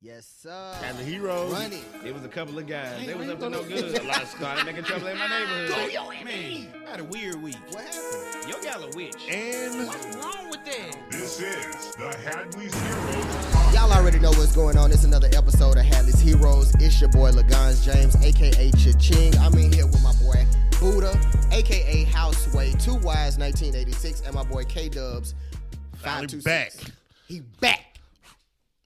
Yes, sir. Hadleys Heroez. Running. It was a couple of guys. They was up to no good. A lot of started making trouble in my neighborhood. Go yo, man. I had a weird week. What happened? Yo got a witch. And What's wrong with that? This is the Hadleys Heroez. Y'all already know what's going on. It's another episode of Hadleys Heroez. It's your boy Lagans James, a.k.a. Cha-Ching. I'm in here with my boy Buddha, a.k.a. Houseway, 2Ys 1986, and my boy K-Dubs, finally 526. back. He back.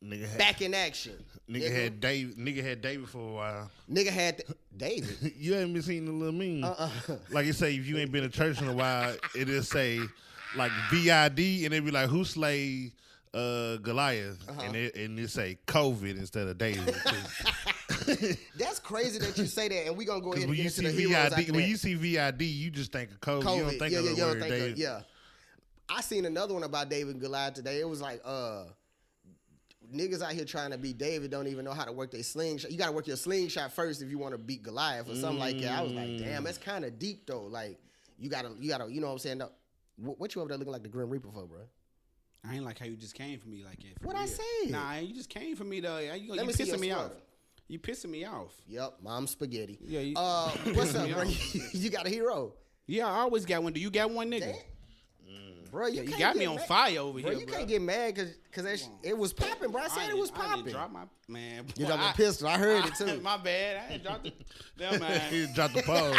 Nigga Back in action. had David for a while. Nigga had David. You haven't been seeing the little meme. Like it say, if you ain't been to church in a while, it'll say like VID, and it be like, who slayed Goliath, and it say COVID instead of David. That's crazy that you say that, and we gonna go ahead and When get you into see the heroes after VID, when that. you see VID, you just think of COVID. You don't think of the word David. Yeah. I seen another one about David and Goliath today. It was like, niggas out here trying to beat David don't even know how to work their slingshot. You got to work your slingshot first if you want to beat Goliath or something like that. I was like, damn, that's kind of deep though. Like, you gotta, you know what I'm saying? No, what you over there looking like the Grim Reaper for, bro? I ain't like how you just came for me like that. What I say? Nah, you just came for me though. You Let me see your pissing me swerve. off. You pissing me off. Yep, mom spaghetti. Yeah. What's up, bro? You got a hero? Yeah, I always got one. Do you got one, nigga? Damn. Bro, you, You can't got get me on mad. fire over Bro, here, you bro. can't get mad because it was popping, bro. I said it was I popping. didn't drop my man. You boy, dropped the pistol. I heard it too. My bad. I ain't dropped the. Never He mind. dropped the pole.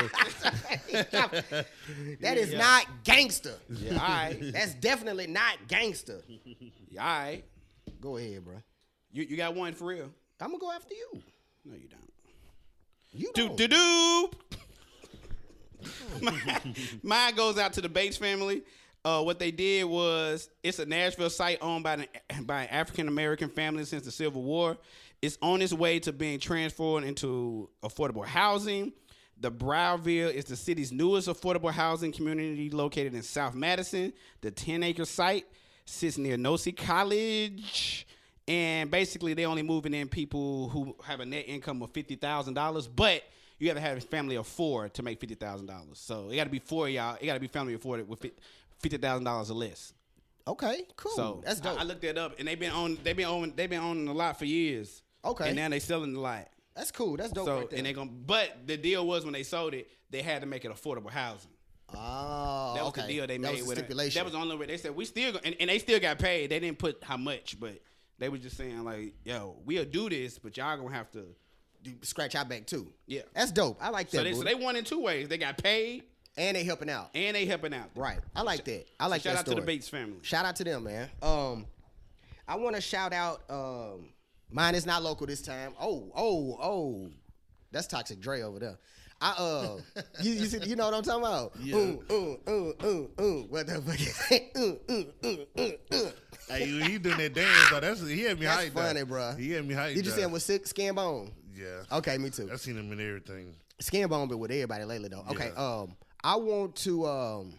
That is not gangster. Yeah, all right. That's definitely not gangster. All right. Go ahead, bro. You got one for real? I'm gonna go after you. No, you don't. You Doop don't. doop doop. Mine goes out to the Bates family. What they did was, it's a Nashville site owned by an African American family since the Civil War. It's on its way to being transformed into affordable housing. The Browville is the city's newest affordable housing community located in South Madison. The 10-acre site sits near Nosy College. And basically, they're only moving in people who have a net income of $50,000, but you got to have a family of 4 to make $50,000. So it got to be 4 of y'all. It got to be family of 4 with $50,000 or less. Okay, cool. So That's dope. I looked that up, and they've been owning the lot for years. Okay. And now they selling the lot. That's cool. That's dope. So right there. and they gonna. But the deal was, when they sold it, they had to make it affordable housing. Oh, That was okay. the deal they that made was the with stipulation. it. That was the only way. They said we still and they still got paid. They didn't put how much, but they were just saying like, yo, we'll do this, but y'all gonna have to. Scratch our back too. Yeah. That's dope. I like that. So they won in 2 ways. They got paid and they helping out. and they helping out. Right. I like that. I like Shout that out story. to the Bates family. Shout out to them, man. I want to shout out. Mine is not local this time. Oh, that's Toxic Dre over there. You know what I'm talking about? Yeah. What the fuck? Hey, he doing that dance though. He had me That's hyped. funny, up. bro. He had me hyped. Did you see up. him with Skin Bone? Yeah. Okay, me too. I seen him in everything. Skin Bone been with everybody lately though. Okay, Yeah. I want to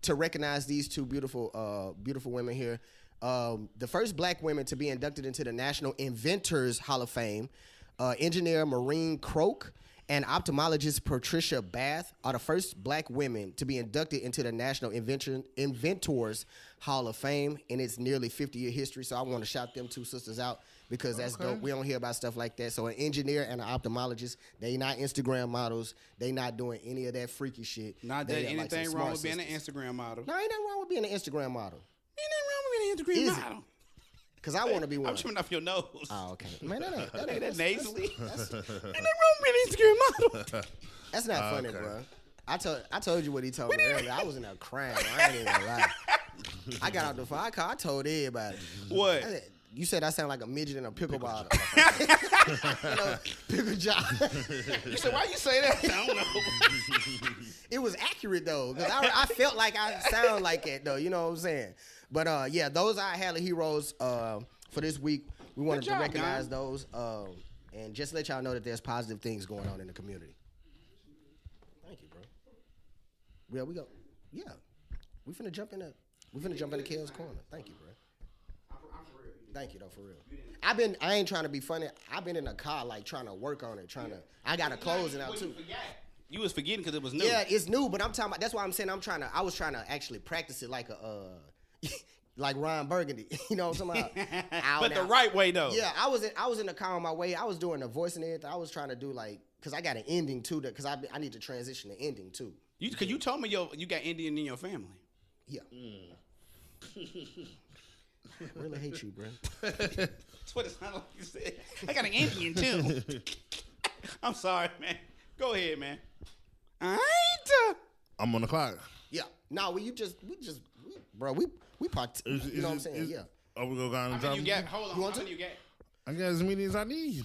recognize these two beautiful women here. The first black women to be inducted into the National Inventors Hall of Fame, engineer Maureen Croak and ophthalmologist Patricia Bath are the first black women to be inducted into the National Inventors Hall of Fame in its nearly 50-year history. So I want to shout them two sisters out because that's dope. We don't hear about stuff like that. So an engineer and an ophthalmologist, they not Instagram models. They not doing any of that freaky shit. Not They that are like some anything smart wrong with being an sisters. Instagram model. No, ain't nothing wrong with being an Instagram model. Ain't nothing wrong with being an Instagram Is it? model. Because I want to be one. I'm trimming off your nose. Oh, okay. Man, that ain't That nasally. Ain't that's nothing wrong with being an Instagram model. That's not funny, okay. bro. I told you what he told me earlier. I was in there crying. I ain't even gonna lie. I got out the phone. I told everybody. What? I said, you said I sound like a midget in a pickle bottle. Pickle jar. You said, why you say that? I don't know. It was accurate though, because I felt like I sound like it though. You know what I'm saying? But yeah, those are Hadleys Heroez for this week. We wanted Good job, to recognize guys. those and just let y'all know that there's positive things going on in the community. Thank you, bro. Yeah, we go. Yeah, we finna jump in the Kale's corner. Thank you, bro. Thank you though, for real. I ain't trying to be funny. I've been in a car like trying to work on it, I got to close it out too. You was forgetting because it was new. Yeah, it's new, but I'm talking about. That's why I'm saying I was trying to actually practice it like a like Ron Burgundy. You know what I'm talking about? But the right way though. Yeah, I was in the car on my way. I was doing the voice and everything. I was trying to do like, cause I got an ending too. Because I need to transition the ending too. Cause you told me you got Indian in your family. Yeah. I really hate you, bro. That's what it sounded like you said. I got an Indian too. I'm sorry, man. Go ahead, man. I'm on the clock. Yeah. No, we part. You know what I'm saying? Yeah. Oh, we go down and How many you got? Hold on. How many you got? I got as many as I need.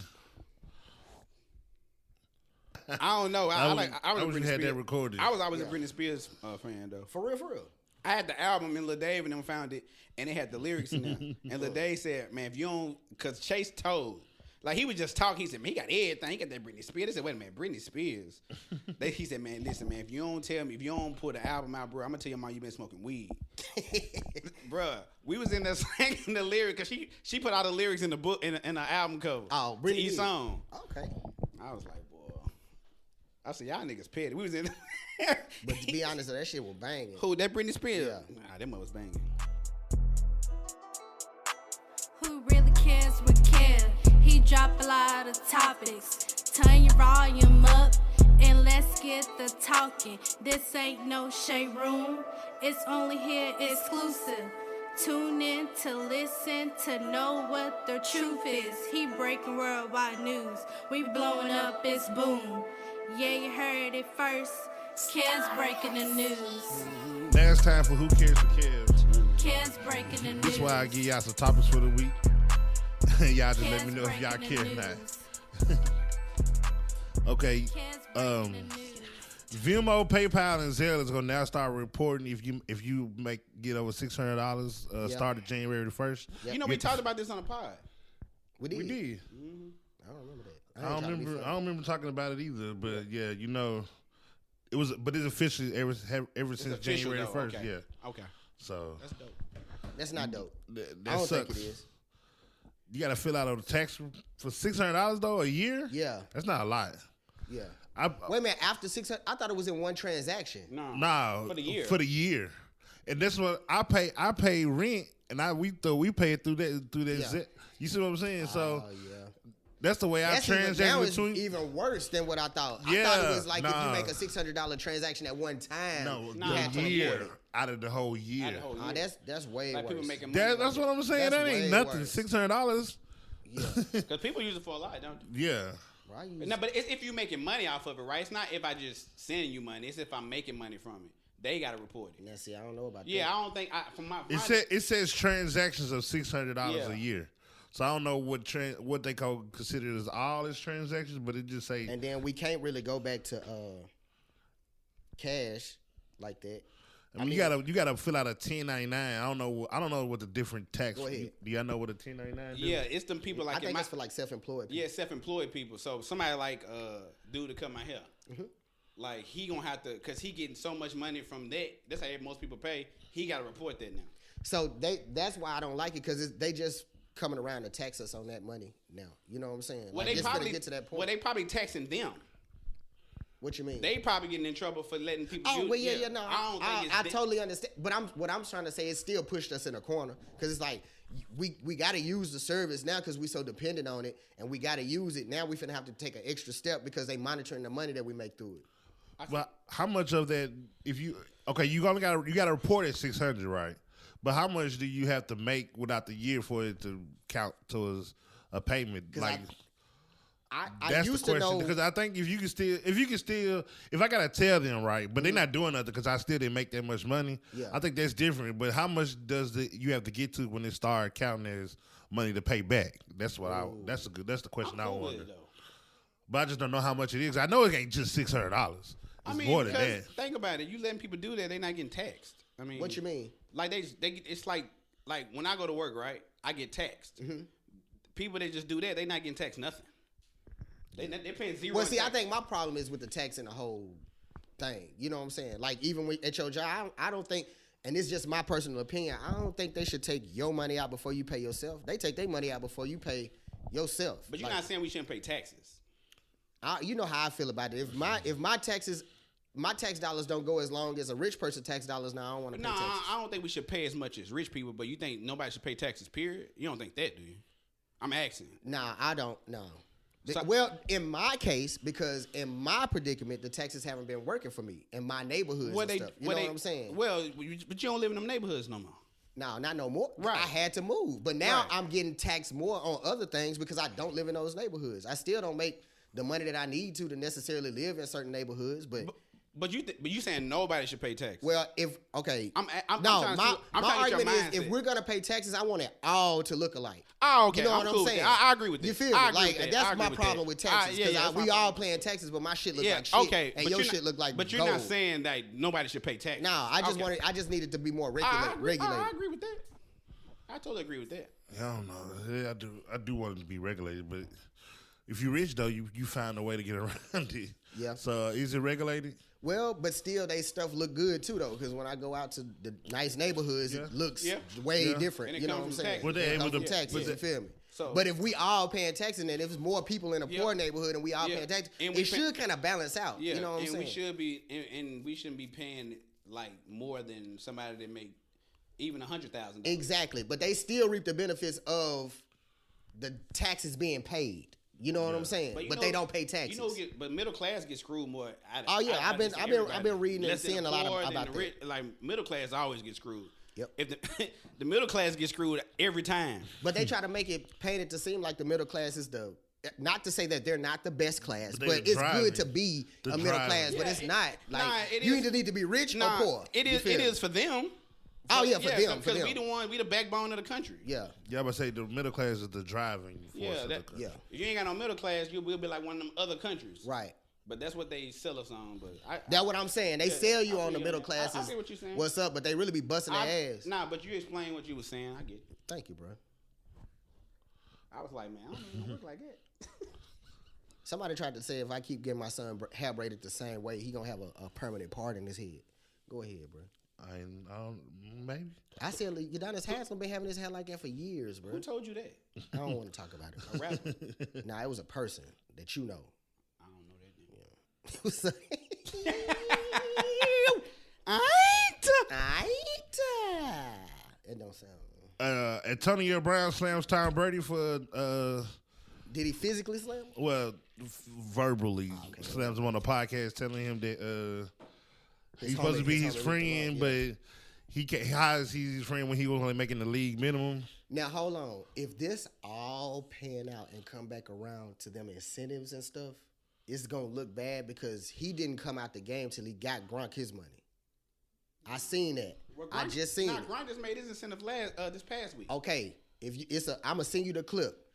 I don't know. I was wish you had that recorded. I was always a Britney Spears fan though. For real. I had the album and Lil Dave and them found it, and it had the lyrics in there. And Lil Dave said, "Man, if you don't," because Chase told, like he was just talking. He said, "Man, he got everything. He got that Britney Spears." They said, "Wait a minute, Britney Spears." He said, "Man, listen, man, if you don't put an album out, bro, I'm gonna tell your mom you been smoking weed." Bruh, we was in there singing the lyrics because she put all the lyrics in the book in the album cover. Oh, to each song. Okay. I was like, boy, I said, y'all niggas petty. We was in. But to be honest, that shit was banging. Who, that Britney Spears? Yeah. Nah, that mother was banging. Who really cares what care? He drop a lot of topics. Turn your volume up and let's get the talking. This ain't no shade room. It's only here exclusive. Tune in to listen to know what the truth is. He breaking worldwide news. We blowing up, it's boom. Yeah, you heard it first. Kids breaking the news. Last time for Who Cares for Kids. Kids breaking the news. This is why I give y'all some topics for the week. Y'all just let me know if y'all care or not. Okay. Venmo, PayPal, and Zelle is gonna now start reporting if you get over $600 started January the 1st. Yep. You know, we talked about this on the pod. We did. Mm-hmm. I don't remember that. I don't remember talking about it either. But yeah, you know, it was. But it's officially ever since official, January the 1st. Okay. Yeah. Okay. So That's dope. That's not dope. that I don't sucks. think it is. You got to fill out a tax for $600 though a year. Yeah. That's not a lot. Yeah. Wait a minute. After 600, I thought it was in one transaction. No, For the year. For the year, and that's what I pay. I pay rent, and we pay it through that. Yeah. You see what I'm saying? So yeah. that's the way I transact now between. It's even worse than what I thought. I Yeah, thought it was like if nah. you make a $600 transaction at one time. No, you had to the year report it. out of the whole year. That's way Like worse. people making money. That's what I'm saying. That's That ain't way nothing. worse. $600. Yeah. Because people use it for a lot, don't they? Yeah. Why you No, but it's if you making money off of it, right? It's not if I just sending you money. It's if I'm making money from it. They got to report it. Now, see, I don't know about Yeah, that. I don't think from my. It says transactions of $600 Yeah. a year. So I don't know what they consider as all its transactions, but it just say. And then we can't really go back to cash like that. I mean, you gotta fill out a 1099. I don't know what the different tax. Go ahead. Do y'all know what a 1099 do? Yeah, it's them people like I think that's for like self-employed people. Yeah, self-employed people. So somebody like dude to cut my hair, like he gonna have to, cause he getting so much money from that. That's how most people pay. He got to report that now. So that's why I don't like it, because they just coming around to tax us on that money now. You know what I'm saying? Well, like, they it's gonna probably get to that point. Well, they probably taxing them. What you mean? They probably getting in trouble for letting people. Oh, use, well, yeah, no, I don't think I totally understand. But what I'm trying to say is still pushed us in a corner, because it's like we got to use the service now because we so dependent on it, and we got to use it now. We finna have to take an extra step because they monitoring the money that we make through it. But how much of that? If you only got to report at 600, right? But how much do you have to make without the year for it to count towards a payment? Like I that's used the to question, know, because I think if I gotta tell them, right, but they're not doing nothing because I still didn't make that much money. Yeah. I think that's different. But how much does you have to get to when it start counting as money to pay back? That's what that's the question I cool with wonder. it, though. But I just don't know how much it is. I know it ain't just $600. It's more than that. Think about it. You letting people do that, they not getting taxed. I mean, what you mean? Like it's like when I go to work, right? I get taxed. Mm-hmm. People that just do that, they not getting taxed nothing. They're paying zero. Well, see, tax. I think my problem is with the tax and the whole thing. You know what I'm saying? Like, even at your job, I don't think, and it's just my personal opinion, I don't think they should take your money out before you pay yourself. They take their money out before you pay yourself. But you're like, not saying we shouldn't pay taxes. you know how I feel about it. If my taxes my tax dollars don't go as long as a rich person tax dollars. Now I don't want to pay taxes. I don't think we should pay as much as rich people. But you think nobody should pay taxes? Period. You don't think that, do you? I'm asking. Nah, I don't. No. So, Well, in my case, because in my predicament, the taxes haven't been working for me in my neighborhoods and stuff. You know what I'm saying? Well, but you don't live in them neighborhoods no more. No, not no more. Right. I had to move. But now Right. I'm getting taxed more on other things because I don't live in those neighborhoods. I still don't make the money that I need to necessarily live in certain neighborhoods. But you saying nobody should pay taxes? Well, if okay, I'm no, trying to my I'm trying to get your argument is if mindset. we're gonna pay taxes, I want it all to look alike. Oh, okay. You know I'm what I'm cool with saying? that. I agree with that. You feel me? I agree Like with that. I that's agree my with problem that. with taxes because that's my we problem. all paying taxes, but my shit look Yeah, like shit, okay. and but your you're shit not- look like But you're gold. not saying that nobody should pay taxes. No, I just Okay. I just needed to be more I regulated. agree with that. I totally agree with that. I don't know. Yeah, I do want it to be regulated, but if you're rich though, you find a way to get around it. Yeah. So is it regulated? Well, but still, they stuff look good too, though. Because when I go out to the nice neighborhoods, it looks way different. And it You know what comes I'm from saying? taxes. Well, they It able comes to- from taxes. but You feel me? So- but if we all paying taxes, and if it's more people in a poor neighborhood and we all paying taxes, And we it should kind of balance out. Yeah, You know what I'm and saying? we should be, and we shouldn't be paying like more than somebody that make even $100,000. Exactly, but they still reap the benefits of the taxes being paid. You know what I'm saying? you But know- they don't pay taxes. But middle class gets screwed more. Oh, yeah, I've been reading and Less than seeing the a lot poor, about then that. the rich, like middle class always get screwed. Yep. If the middle class gets screwed every time. But they try to make it painted to seem like the middle class is the. Not to say that they're not the best class, But they but the it's driving. good to be The a middle driving. class. But Yeah, it's not. Like it you is- either need to be rich or Nah, poor. it You is. feel It me? is for them. Oh yeah, for them. For Because them. we the backbone of the country. Yeah. Yeah, I would say the middle class is the driving force. Yeah, of the that, country. Yeah. If you ain't got no middle class, we'll be like one of them other countries. Right. But that's what they sell us on. But That's what I'm saying. They sell you I on the feel middle that. classes. I see what you're saying. What's up? But they really be busting their ass. Nah, but you explain what you were saying. I get it. Thank you, bro. I was like, man, I don't even look like that. Somebody tried to say if I keep getting my son hair braided the same way, he gonna have a permanent part in his head. Go ahead, bro. I don't, maybe. I said Udonis Haslem been having his hair like that for years, bro. Who told you that? I don't want to talk about it. A rapper? Nah, it was a person that you know. I don't know that nigga. It don't sound. Antonio Brown slams Tom Brady for Did he physically slam? verbally slams him on the podcast, telling him that he's supposed to be his friend, but how is he his friend when he was only making the league minimum? Now hold on. If this all pan out and come back around to them incentives and stuff, it's gonna look bad because he didn't come out the game till he got Gronk his money. I seen that. I just seen it. Gronk just made his incentive this past week. Okay, I'm gonna send you the clip.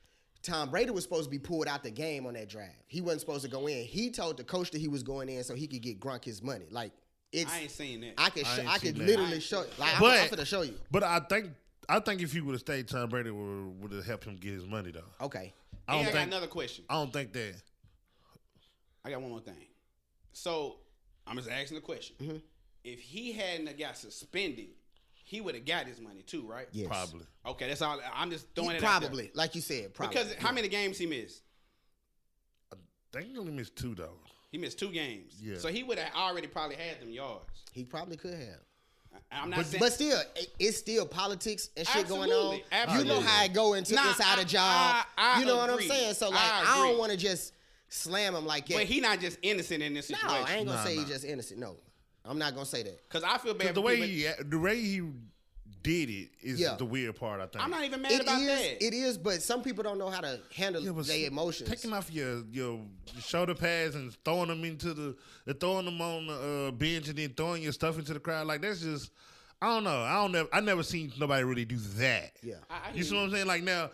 Tom Brady was supposed to be pulled out the game on that drive. He wasn't supposed to go in. He told the coach that he was going in so he could get Gronk his money. Like I ain't seen that. I could seen that. literally show. Like But- I'm gonna show you. But I think if he would have stayed, Tom Brady would have helped him get his money though. Okay. I And don't I got think. another question. I don't think that. I got one more thing. So I'm just asking the question. Mm-hmm. If he hadn't have got suspended, he would have got his money too, right? Yes. Probably. Okay, that's all. I'm just throwing it out there. Probably, like you said, probably. Because how many games he missed? I think he only missed 2 though. He missed 2 games. Yeah. So he would have already probably had them yards. He probably could have. I'm not saying. But still, it's still politics and shit going on. Absolutely, absolutely. You know how it go inside a job. I you know what I'm agree. saying? So like, I I don't agree. want to just slam him like that. But he not just innocent in this no, situation. I ain't gonna say Nah. he's just innocent. No, I'm not gonna say that. Because I feel bad. The for way people. he did it is Yeah. the weird part. I think. I'm not even mad about that. It is, but some people don't know how to handle but their emotions. Taking off your shoulder pads and throwing them throwing them on the bench and then throwing your stuff into the crowd, like that's just. I don't know. I never seen nobody really do that. Yeah. You see what I'm saying? Like now,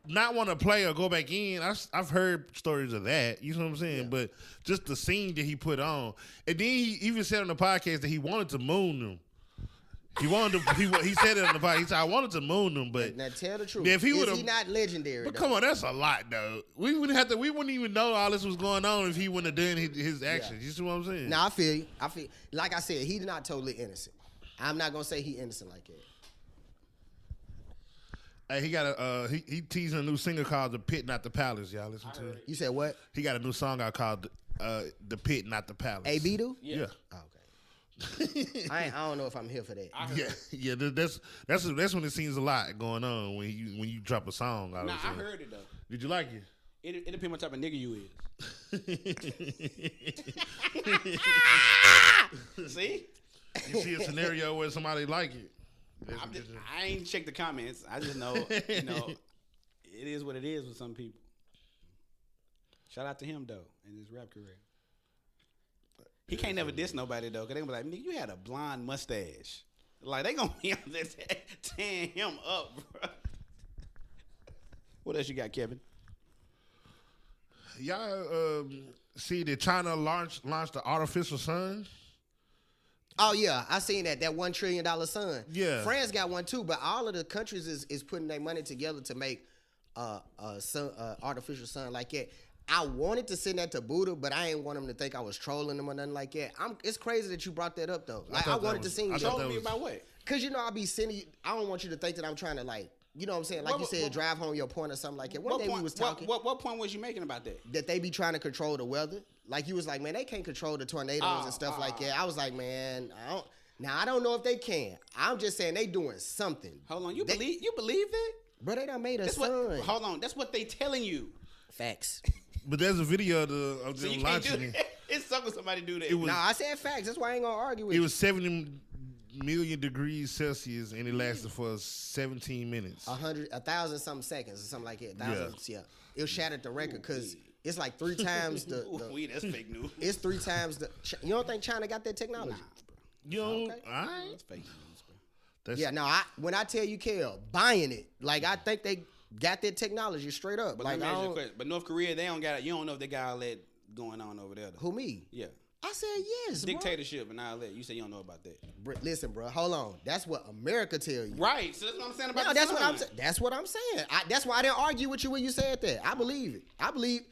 not want to play or go back in. I've heard stories of that. You see what I'm saying? Yeah. But just the scene that he put on, and then he even said on the podcast that he wanted to moon them. He wanted to. He said it on the podcast. He said, "I wanted to moon them," but Now tell the truth. if he is would've- he not legendary? but though? come on, that's a lot though. We wouldn't even know all this was going on if he wouldn't have done his actions. You see what I'm saying? Now I feel you. Like I said, he's not totally innocent. I'm not gonna say he innocent like that. Hey, he got he teasing a new single called "The Pit, Not the Palace." Y'all listen to it. You said what? He got a new song out called the pit, not the palace. A.B. do? Yeah. Oh, okay. I don't know if I'm here for that. Yeah. That's when it seems a lot going on when you drop a song. I heard it though. Did you like it? It depends what type of nigga you is. See? You see a scenario where somebody like it. I ain't checked the comments. I just know, it is what it is with some people. Shout out to him though in his rap career. He can't never diss nobody though, cause they gonna be like, "Nigga, you had a blonde mustache." Like they gonna be tearing him up, bro. What else you got, Kevin? Y'all see that China launched the artificial sun? Oh yeah, I seen that $1 trillion sun. Yeah, France got one too, but all of the countries is putting their money together to make artificial sun like that. I wanted to send that to Buddha, but I ain't want him to think I was trolling him or nothing like that. It's crazy that you brought that up though. Like I wanted to send you. Trolling me about what? Cause I be sending you. I don't want you to think that I'm trying to like. You know what I'm saying? Like you said, drive home your point or something like that. One day we was talking. What point was you making about that? That they be trying to control the weather. Like you was like, man, they can't control the tornadoes and stuff like that. I was like, man, I don't know if they can. I'm just saying they doing something. Hold on, you believe that? Bro, they done made a sun. Hold on, that's what they telling you. Facts. But there's a video of them So you can't launching do it. that. It's something somebody do that. Nah, I said facts. That's why I ain't gonna argue with It you. was 70 million degrees Celsius and it lasted for 17 minutes. 1,000 something seconds or something like that. Yeah. It shattered the record because it's like 3 times the. That's fake news. It's 3 times the. You don't think China got that technology? Nah, bro. You know, Okay. all right. That's fake news, bro. Yeah, no. When I tell you, Kel, buying it, like I think they got that technology straight up. But like let me ask you a question. But North Korea, they don't got it. You don't know if they got all that going on over there. Though. Who me? Yeah. I said yes. Dictatorship and all that. You say you don't know about that. Listen, bro. Hold on. That's what America tell you. Right. So that's what I'm saying about No, the that's sun. what I'm saying. That's what I'm saying. That's why I didn't argue with you when you said that. I believe it. I believe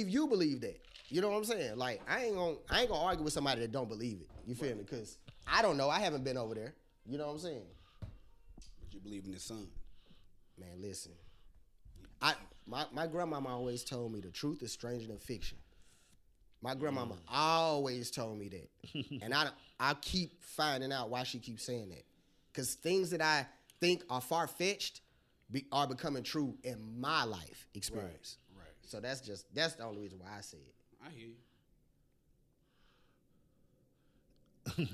you believe that. You know what I'm saying? Like I ain't gonna argue with somebody that don't believe it. You feel me? Because I don't know. I haven't been over there. You know what I'm saying? But you believe in the sun. Man, listen. My grandmama always told me the truth is stranger than fiction. My grandmama always told me that. And I keep finding out why she keeps saying that. Because things that I think are far-fetched are becoming true in my life experience. Right. So that's the only reason why I say it. I hear you.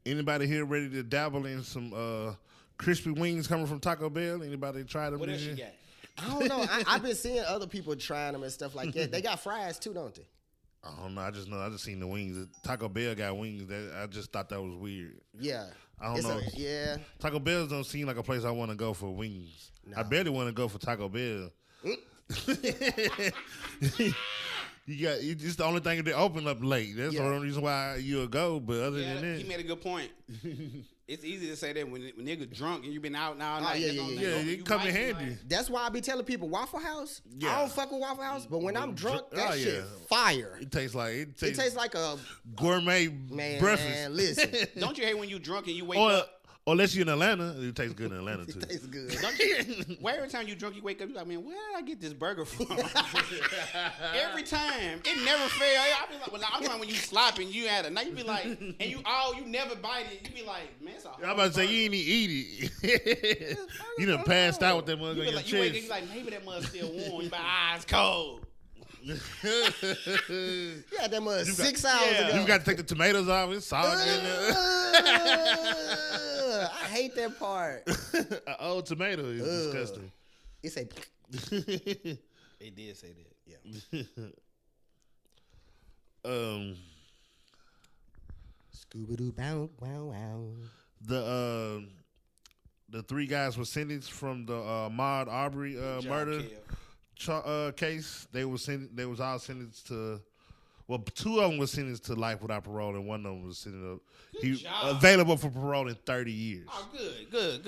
Anybody here ready to dabble in some crispy wings coming from Taco Bell? Anybody try them? What else this you year? got? I don't know. I've been seeing other people trying them and stuff like that. They got fries too, don't they? I don't know. I just seen the wings. Taco Bell got wings. I just thought that was weird. Yeah. I don't know. Yeah. Taco Bell don't seem like a place I want to go for wings. No. I barely want to go for Taco Bell. It's the only thing that they open up late. That's the only reason why you'll go. But other than that, he made a good point. It's easy to say that when nigga drunk and you been out all night. Yeah, it come in handy. That's why I be telling people Waffle House. Yeah. I don't fuck with Waffle House, but when I'm drunk, that shit fire. It tastes like a gourmet man. breakfast. Listen, Don't you hate when you drunk and you wake up? Or unless you're in Atlanta, it tastes good in Atlanta too. it tastes good. Don't you, why every time you drunk, you wake up, you like, man, where did I get this burger from? Every time. It never fails. I be like, I'm talking when you slopping, you had a night, you be like, and you never bite it. You be like, man, it's a I'm about to say, you ain't even eat it. You done passed out with that mug on your chest. You wake up, you like, maybe that mug's still warm. You be like, it's cold. Yeah, that mug 6 hours ago. You got to take the tomatoes off. It's solid in there. I hate that part. An old tomato is disgusting. It's a. They did say that. Yeah. Scooby Doo bow wow wow. The 3 guys were sentenced from the Ahmaud Arbery murder case. They was all sentenced to. Well, 2 of them were sentenced to life without parole, and one of them was sentenced. Available for parole in 30 years. Oh, good.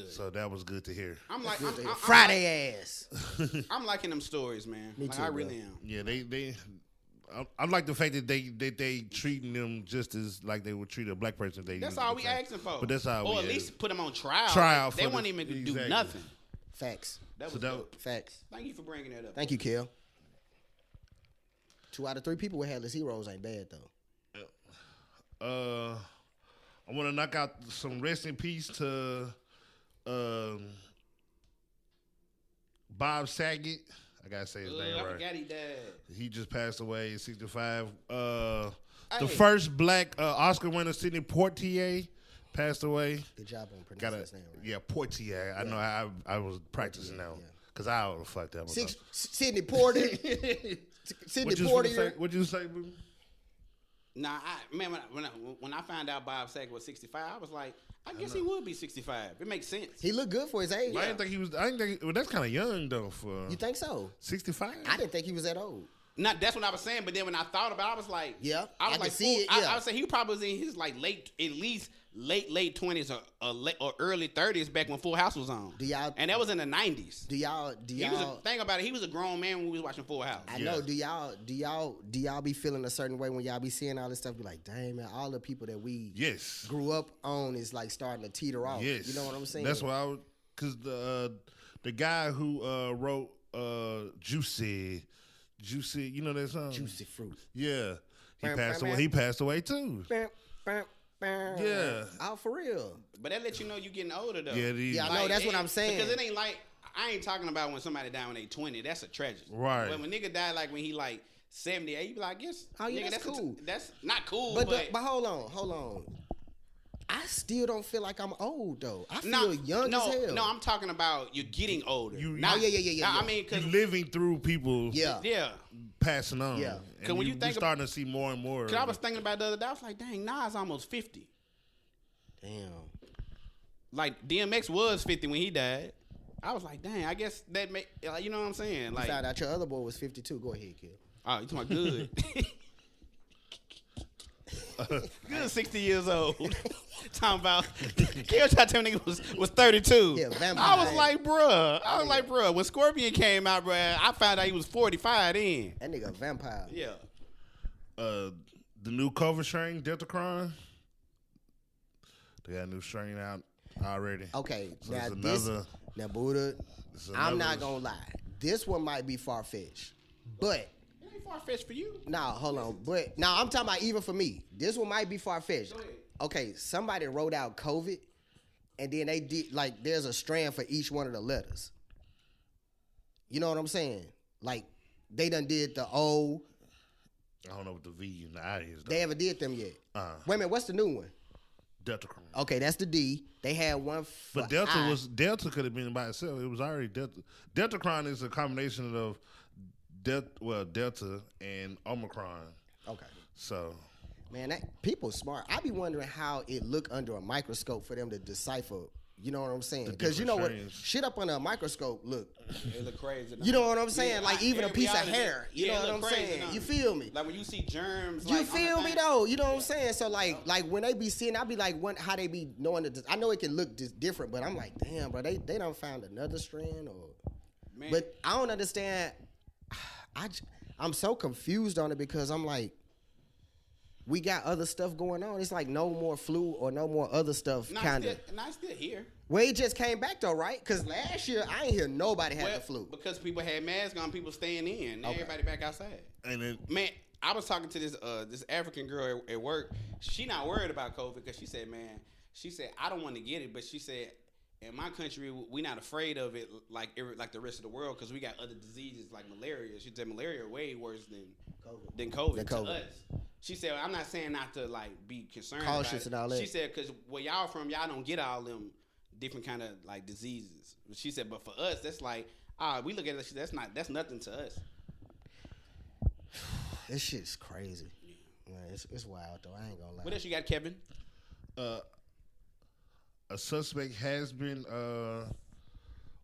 So that was good to hear. I'm like Friday ass. I'm liking them stories, man. Me too, I bro. really am. Yeah, I like the fact that they treating them just as like they would treat a black person. That's all we asking for. But that's all. Or at least put them on trial. Trial. They won't even do exactly. nothing. Facts. That was So dope. Facts. Thank you for bringing that up. Thank you, Kel. 2 out of 3 people with Hadleys Heroez ain't bad though. I want to knock out some rest in peace to Bob Saget. I gotta say his name I right. forgot he died. He just passed away at 65. The first black Oscar winner, Sidney Poitier, passed away. Good job on pronouncing his name right. Yeah, Poitier. I know I was practicing now because I would have fucked that one up. Sidney Porter. Sidney Porter. What'd you say, boo? Nah, when I found out Bob Saget was 65, I was like, I guess he would be 65. It makes sense. He looked good for his age. I didn't think he was. Well, that's kind of young though for. You think so? 65. I didn't think he was that old. Not that's what I was saying, but then when I thought about it, I was like, yeah, I was I like, can see it. Yeah. I would say he probably was in his like at least late 20s or early 30s back when Full House was on. And that was in the 90s. Do y'all? Think about it. He was a grown man when we was watching Full House. I know. Do y'all be feeling a certain way when y'all be seeing all this stuff? Be like, dang man, all the people that we grew up on is like starting to teeter off. Yes, you know what I'm saying? That's why because the guy who wrote Juicy, you know that song? Juicy Fruit. Yeah, he passed away. He passed away too. Yeah. Out for real. But that lets you know you getting older though. Yeah, I know. That's what I'm saying. Because it ain't like I ain't talking about when somebody died when they 20. That's a tragedy. Right. But when nigga died like when he like 70, you be like, I guess. Oh yeah, nigga, that's cool. That's not cool. But hold on. I still don't feel like I'm old though. I feel young as hell. No, I'm talking about you're getting older. Yeah. I mean, because you're living through people. Yeah. Passing on. Yeah. Because when you're starting to see more and more. Because I was thinking about the other day, I was like, dang, Nas almost 50. Damn. Like DMX was 50 when he died. I was like, dang, I guess that make you know what I'm saying? Like, you found out your other boy was 52. Go ahead, kid. Oh, you talking about good? Good 60 years old. Talking about Kill tried to tell me nigga was 32. Yeah, vampire. I was like, bruh. When Scorpion came out, bruh, I found out he was 45 then. That nigga a vampire. Yeah. The new COVID strain, Deltacron. They got a new strain out already. Okay, so now Buddha, I'm not gonna lie. This one might be far-fetched, but It ain't far-fetched for you. nah, hold on. But I'm talking about even for me. This one might be far-fetched. Go ahead. Okay, somebody wrote out COVID, and then they did like there's a strand for each one of the letters. You know what I'm saying? Like they done did the O. I don't know what the V and the I is. Though. They ever did them yet? Wait a minute, what's the new one? Deltacron. Okay, that's the D. They had one for But Delta could have been by itself. It was already Delta. Deltacron is a combination of Delta and Omicron. Okay. So, man, people smart. I be wondering how it look under a microscope for them to decipher. You know what I'm saying? Because you know what, shit up under a microscope look. It look crazy. You know what I'm saying? Yeah, like even a piece of reality, hair. You know what I'm saying? You feel me? Like when you see germs. You like, feel me though? You know what I'm saying? So like when they be seeing, I be like, how they be knowing that? I know it can look just different, but I'm like, damn, bro, they done found another strand or. Man. But I don't understand. I'm so confused on it because I'm like, we got other stuff going on. It's like no more flu or no more other stuff. Kind of. Not still here. Well, it just came back though, right? Because last year I ain't hear nobody had the flu. Because people had masks on, people staying in. Now everybody back outside. and then Man, I was talking to this African girl at work. She not worried about COVID because she said, I don't want to get it, but she said, in my country, we not afraid of it like the rest of the world because we got other diseases like malaria. She said malaria way worse than COVID to us. She said, I'm not saying not to like be concerned, cautious about it. And all that. She said, because where y'all from, y'all don't get all them different kind of like diseases. She said, but for us, that's like we look at it. That's nothing to us. This shit's crazy. Man, it's wild though. I ain't gonna lie. What else you got, Kevin? a suspect has been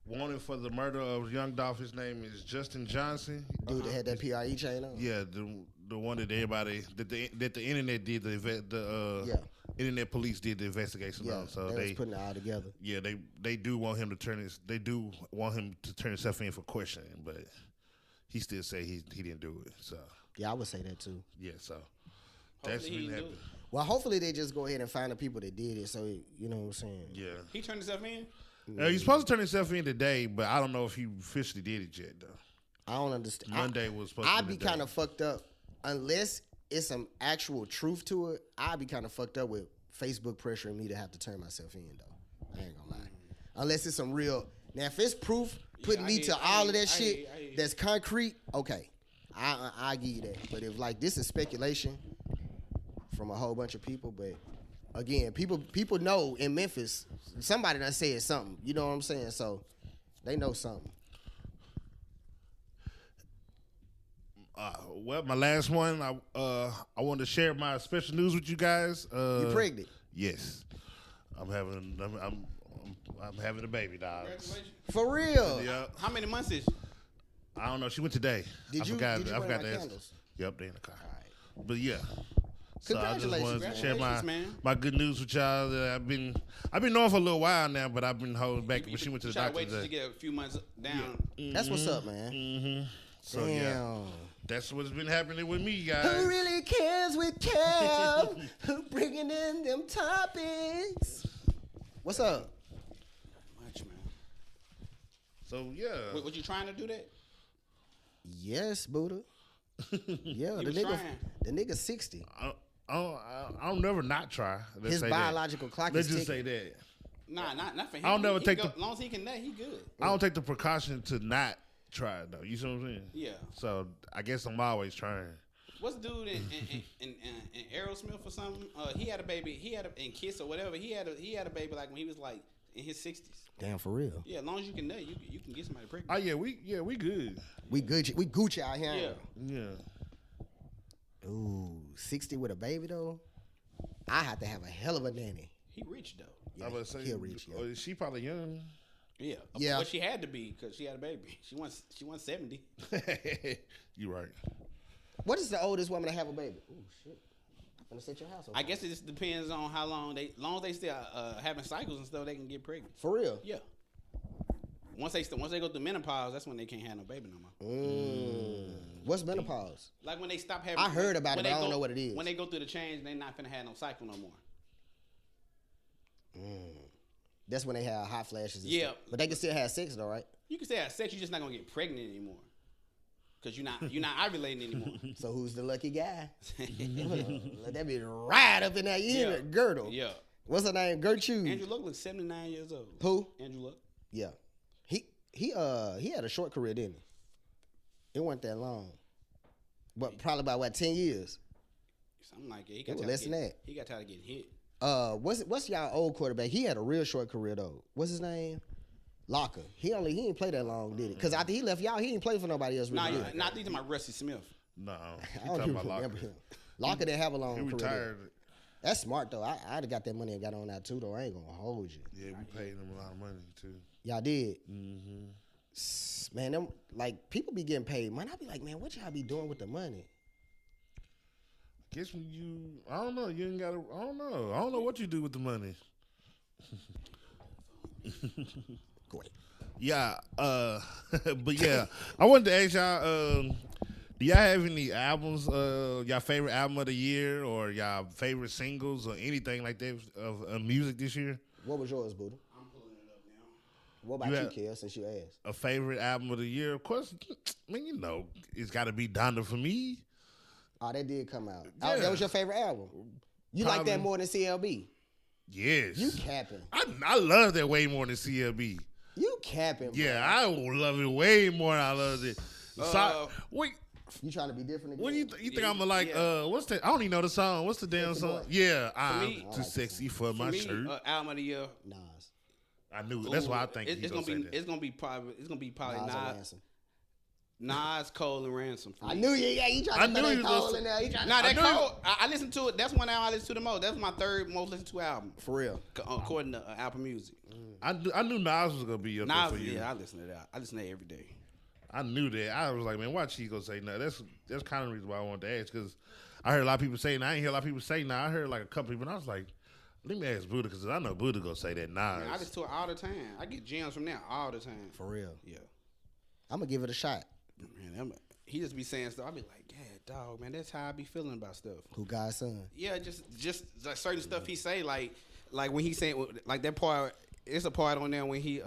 wanted for the murder of young Dolph. His name is Justin Johnson. Dude that had that PRE chain on. Yeah, the one that everybody that the internet did internet police did the investigation on. So they was putting it all together. Yeah, they do want him to turn himself in for questioning, but he still say he didn't do it. So yeah, I would say that too. Yeah, so that's been happening. Well, hopefully they just go ahead and find the people that did it. So you know what I'm saying. Yeah, he turned himself in. He's supposed to turn himself in today, but I don't know if he officially did it yet though. I don't understand. Monday was supposed to be I'd be kind of fucked up unless it's some actual truth to it, I'd be kind of fucked up with Facebook pressuring me to have to turn myself in, though. I ain't gonna lie. Unless it's some real. Now, if it's proof putting me to all of that shit that's concrete, okay, I give you that. But if like this is speculation from a whole bunch of people, but again, people know in Memphis somebody done said something. You know what I'm saying? So they know something. Well, my last one, I wanted to share my special news with you guys. You pregnant? Yes, I'm having a baby, dog. For real? Yeah. How many months is? I don't know. She went today. Did you I bring forgot my to ask. candles? Yep, they in the car. All right. But yeah. So I just Congratulations, wanted to share man. my good news with y'all. That I've been knowing for a little while now, but I've been holding back. But she went to the doctor wait till today. you get a few months down. That's what's up, man. Mm-hmm. So Damn. yeah, that's what's been happening with me, guys. Who really cares with Cal? Who bringing in them topics? What's up? Much, man. So yeah, What you trying to do that? Yes, Buddha. Yeah, He the was nigga, trying. the nigga 60. I'll never not try. Let's His say biological clock Let's is just ticking. say that. Nah, not for him. I don't never take as long as he can nut, he good. I don't take the precaution to not try it though. You see what I'm saying? Yeah. So I guess I'm always trying. What's the dude in Aerosmith or something? He had a baby. He had in Kiss or whatever. He had a baby like when he was like in his 60s. Damn, for real. Yeah, as long as you can nut, you can get somebody pregnant. Oh yeah, we good. We Gucci. We Gucci out here. Yeah. Yeah. Ooh, 60 with a baby though. I have to have a hell of a nanny. He rich though. Yeah, I was say, he'll reach. Yeah. oh, she probably young. Yeah. Yeah. But she had to be because she had a baby. She wants 70. You right. What is the oldest woman to have a baby? Ooh, shit. I'm gonna set your house on I fire. guess it just depends on how long long as they still having cycles and stuff, they can get pregnant. For real. Yeah. Once they go through menopause, that's when they can't have no baby no more. What's menopause? Like when they stop having. I heard about when it, but they I don't know what it is. When they go through the change, they not finna have no cycle no more. That's when they have hot flashes. And Yeah. stuff. But they can still have sex though, right? You can still have sex, you're just not gonna get pregnant anymore. Cause you're not ovulating anymore. So who's the lucky guy? Let that be right up in that Yeah. girdle. Yeah. What's her name? Gertrude. Andrew Luck looks 79 years old. Who? Andrew Luck. Yeah. He had a short career, didn't he? It wasn't that long. But probably about what, 10 years? Something like that. He It got was tired less of than getting- that. He got tired of getting hit. What's y'all old quarterback? He had a real short career though. What's his name? Locker. He didn't play that long, did he? Because after he left y'all, he didn't play for nobody else. Nah, Really good. not thinking about Rusty Smith. No, I he don't talking even about remember Locker. him. Locker didn't have a long He career. retired. That's smart though. I'd have got that money and got on that too though. I ain't gonna hold you. Yeah, we paid him a lot of money too. Y'all did. Mm-hmm. Man, them like people be getting paid. Man, I be like, man, what y'all be doing with the money? Guess when I don't know. You ain't got to. I don't know what you do with the money. Great. Yeah, but yeah, I wanted to ask y'all, do y'all have any albums, y'all favorite album of the year or y'all favorite singles or anything like that of music this year? What was yours, Buddha? I'm pulling it up now. What about You you, have- Kel, since you asked? A favorite album of the year? Of course, I mean, it's got to be Donda for me. Oh, that did come out. Yeah. Oh, that was your favorite album. You like that Probably. more than CLB? Yes. You capping. I love that way more than CLB. You capping. Bro. Yeah, I love it way more than I love it. Wait, You trying to be different again? what you think I'm like? Yeah. What's that? I don't even know the song. What's the damn Sexy song? Boy. Yeah, I'm me- too I like sexy for my For me, shirt. album of the year. Nas. I knew it. That's why I think it's he's gonna gonna be. say that. It's gonna be probably. It's gonna be probably Nas or Nas, Ransom. Nas, Cole, and Ransom. For I me. knew you. Yeah, you I trying to knew throw you that was Cole gonna in there. You trying Nah, to that knew you- Cole. I listened to it. That's one album I listened to the most. That's my third most listened to album, for real. according to Apple Music. I knew Nas was gonna be up there Nas, for you. yeah, I listen to that. I listen to that every day. I knew that. I was like, man, why she gonna say no? That's kind of the reason why I wanted to ask, because I heard a lot of people saying. I ain't hear a lot of people say no. I heard like a couple people, and I was like, let me ask Buddha, because I know Buddha gonna say that Nas. Man, I listen to it all the time. I get gems from there all the time. For real. Yeah. I'm gonna give it a shot. Man, he just be saying stuff. I be like, yeah, dog, man, that's how I be feeling about stuff. Who God's son? Yeah, just like certain stuff he say, like when he say like that part. It's a part on there when he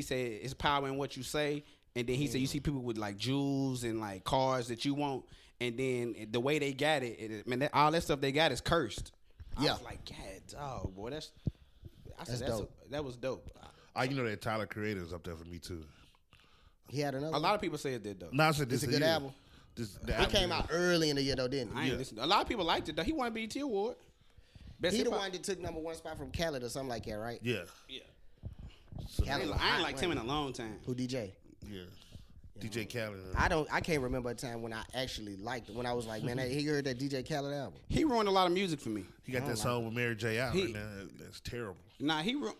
said it's power in what you say, And then he said you see people with like jewels and like cars that you want, and then the way they got it, all that stuff they got is cursed. I was like, God, dog, boy, that's dope. That was dope. You know that Tyler Creator is up there for me too. He had another. A lot of people say it did though. No, I said It's this a good album. It came out early in the year though, didn't it? I ain't listen. A lot of people liked it though. He won a BET award. He the one that took #1 spot from Khaled or something like that, right? Yeah. Yeah. Khaled I ain't liked him in a long time. Who DJ? Yeah. DJ Khaled. I can't remember a time when I actually liked it. When I was like, man, he heard that DJ Khaled album. He ruined a lot of music for me. He got that song with Mary J. out right now. That's terrible. Nah, he like